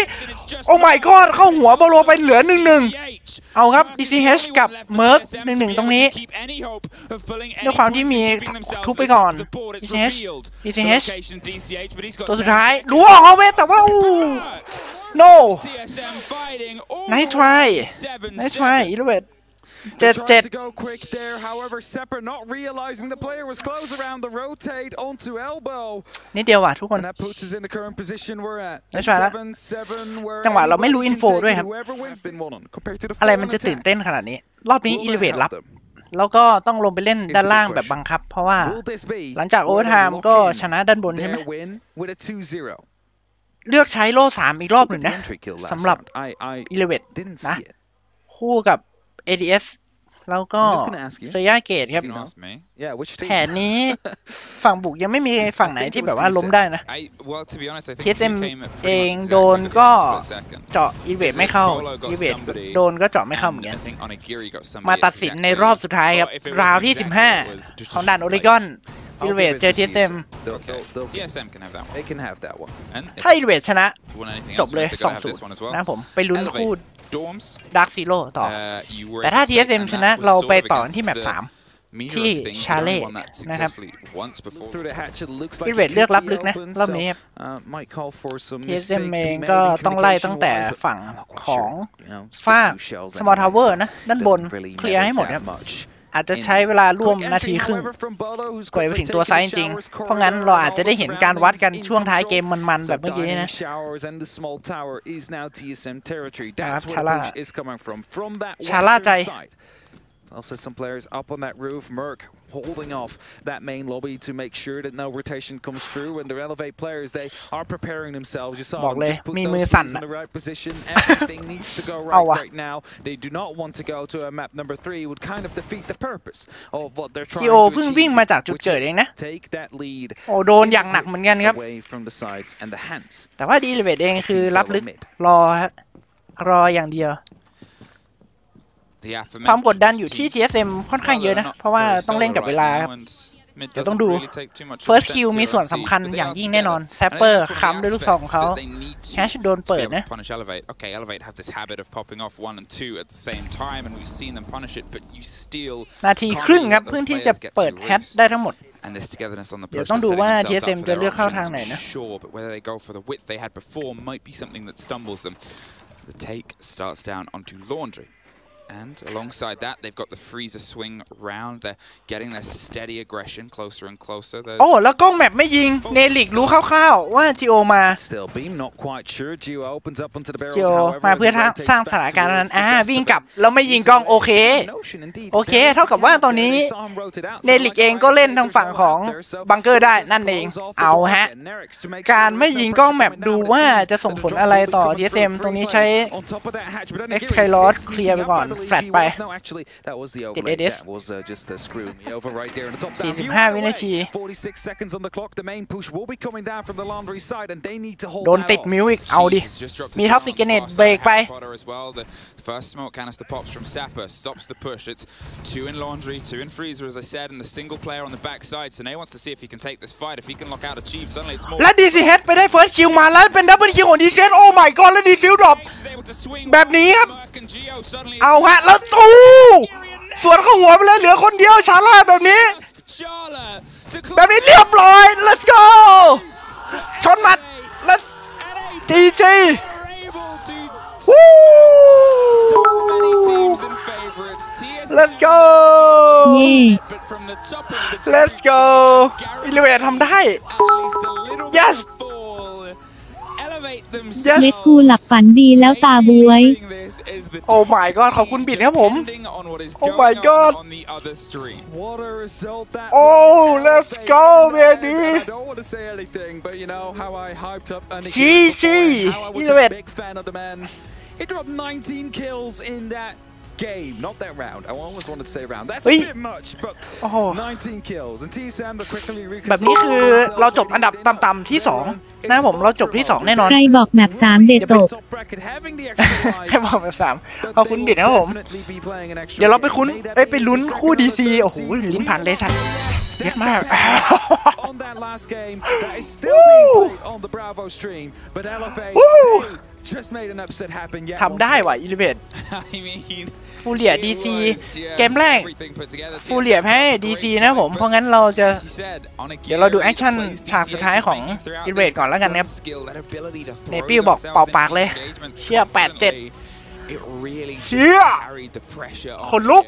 โอ้ my god เข้าหัวบอลโลไปเหลือ 1-1 เอาครับ DCH กับเมิร์ก 1-1 ตรงนี้ด้วยความที่มีทุบไปก่อน DCH ตัวสุดท้ายดูออกเอาเวทแต่ว่าno nice try อีเลเวต7-7นิดเดียวว่ะทุกคนไม่ใช่แล้วจังหวะเราไม่รู้อินโฟด้วยครับอะไรมันจะตื่นเต้นขนาดนี้รอบนี้อิเลเวตรับ แล้วก็ต้องลงไปเล่นด้านล่างแบบบังคับเพราะว่าหลังจากโอเวอร์ไทม์ก็ชนะด้านบนใช่ไหมเลือกใช้โล่3อีกรอบหนึ่งนะสำหรับ11นะคู่กับ ADS แล้วก็เซย่าเกตครับแผนนี้ฝั่งบุกยังไม่มีฝั่งไหนที่แบบว่าล้มได้นะ TSM เองโดนก็เจาะอีเวทไม่เข้าอีเวทโดนก็เจาะไม่เข้าเหมือนกันมาตัดสินในรอบสุดท้ายครับราวที่15ของด่านโอริกอนอีเวทเจอ TSM ถ้าอีเวทชนะจบเลย 2-0 นะผมไปลุ้นคู่ดาร์คซีโร่ต่อแต่ถ้า TSM ชนะเราไปต่อที่แมป3ที่ชาเล่นะครับอีเวทเลือกรับลึกนะรอบนี้ TSM เองก็ต้องไล่ตั้งแต่ฝั่งของฝ้า Small Tower นะด้านบนเคลียร์ให้หมดครับอาจจะใช้เวลาร่วมนาทีครึ่งกว่าจะไปถึงตัวไซส์จริงๆเพราะงั้นเราอาจจะได้เห็นการวัดกันช่วงท้ายเกมมันๆแบบเมื่อกี้นะชาล่าใจ
Also some players up on that roof. Merc holding off that main lobby to make sure that no rotation comes through. And the elevate players, they are preparing themselves. You saw them just put those teams in the right position. Everything needs to go right now. They do not want to go to a map number 3. It would kind of defeat the purpose of what they're trying to achieve, วิ่งมาจากจุดเกิดเองนะ take that lead โอ้โดนอย่างหนักเหมือนกันครับ away from the sides and the hands แต่ว่าดีเลเวตเองคือรับลึกรออย่างเดียวความกดดันอยู่ที่ TSM ค่อนข้างเยอะนะเพราะว่าต้องเล่นกับเวลาครับเดี๋ยวต้องดู First Kill มีส่วนสำคัญอย่างยิ่งแน่นอนแซปเปอร์ค้ำด้วยลูกศรของเขาแคชโดนเปิดนะนาทีครึ่งครับเพื่อที่จะเปิดแฮชได้ทั้งหมดเดี๋ยวต้องดูว่า TSM จะเลือกเข้าทางไหนนะ
The take starts down onto Laundry. And alongside that, they've got the freezer swing round. They're getting their steady aggression closer and closer.
โอ้แล้วกล้องแมปไม่ยิงเนลิกรู้คร่าวๆว่าจิโอมาจิโอมาเพื่อสร้างสถานการณ์นั้นวิ่งกลับแล้วไม่ยิงกล้องโอเคเท่ากับว่าตอนนี้เนลิกเองก็เล่นทางฝั่งของบังเกอร์ได้นั่นเองเอาฮะการไม่ยิงกล้องแมปดูว่าจะส่งผลอะไรต่อ TSM ตรงนี้ใช้ X Kairos เคลียร์ไปก่อนแฟลตไปติดเอเดส45 วินาทีโดนติดมิวอีกเอาดิมีท็อกซิกเนตเบรกไป
First smoke canister pops from Sapper, stops the push. It's 2 in Laundry, 2 in Freezer, as I said, and the single player on the backside. Sene wants to see if he can take this fight. If he can lock out Achieve, suddenly it's more.
และ DCH ไปได้ first kill มาแล้วเป็นดับเบิลคิวของ DCH โอ้ my god แล้ว Defuse drop แบบนี้ครับเอาฮะแล้วตู้สวนเข้าหัวไปเลยเหลือคนเดียวชาล่าแบบนี้เรียบร้อย let's go ชนหมัด let's GG Let's go Let's go อิเลเวททำได้ Yes
เล็กกูหลับฝันดีแล้วตาบวย
โอ้ my god ขอบคุณบิดครับผมโอ้ my god โอ้ let's go baby GG อิเลเวท
He dropped 19 kills in that game, not that round. I almost wanted to say round. That's a bit much, but 19 kills. And TSM quickly
แบบนี้คือเราจบอันดับต่ำๆที่2นะผมเราจบที่2แน่นอน
ใครบอกแมป3เดตตก
ใครบอกแมป3ขอบคุณบิดนะครับผมเดี๋ยวเราไปลุ้นคู่ DC โอ้โหลิ้นพันเลยสัตว์เยอะมากทำได้ว่ะอิเลเวทฟูเรีย DC เกมแรกฟูเรียแพ้ DC นะผมเพราะงั้นเราจะเดี๋ยวเราดูแอคชั่นฉากสุดท้ายของอิเลเวทก่อนแล้วกันนะครับเนปิ้วบอกเป่าปากเลยเชี่ย 8-7 เชี่ยคนลุก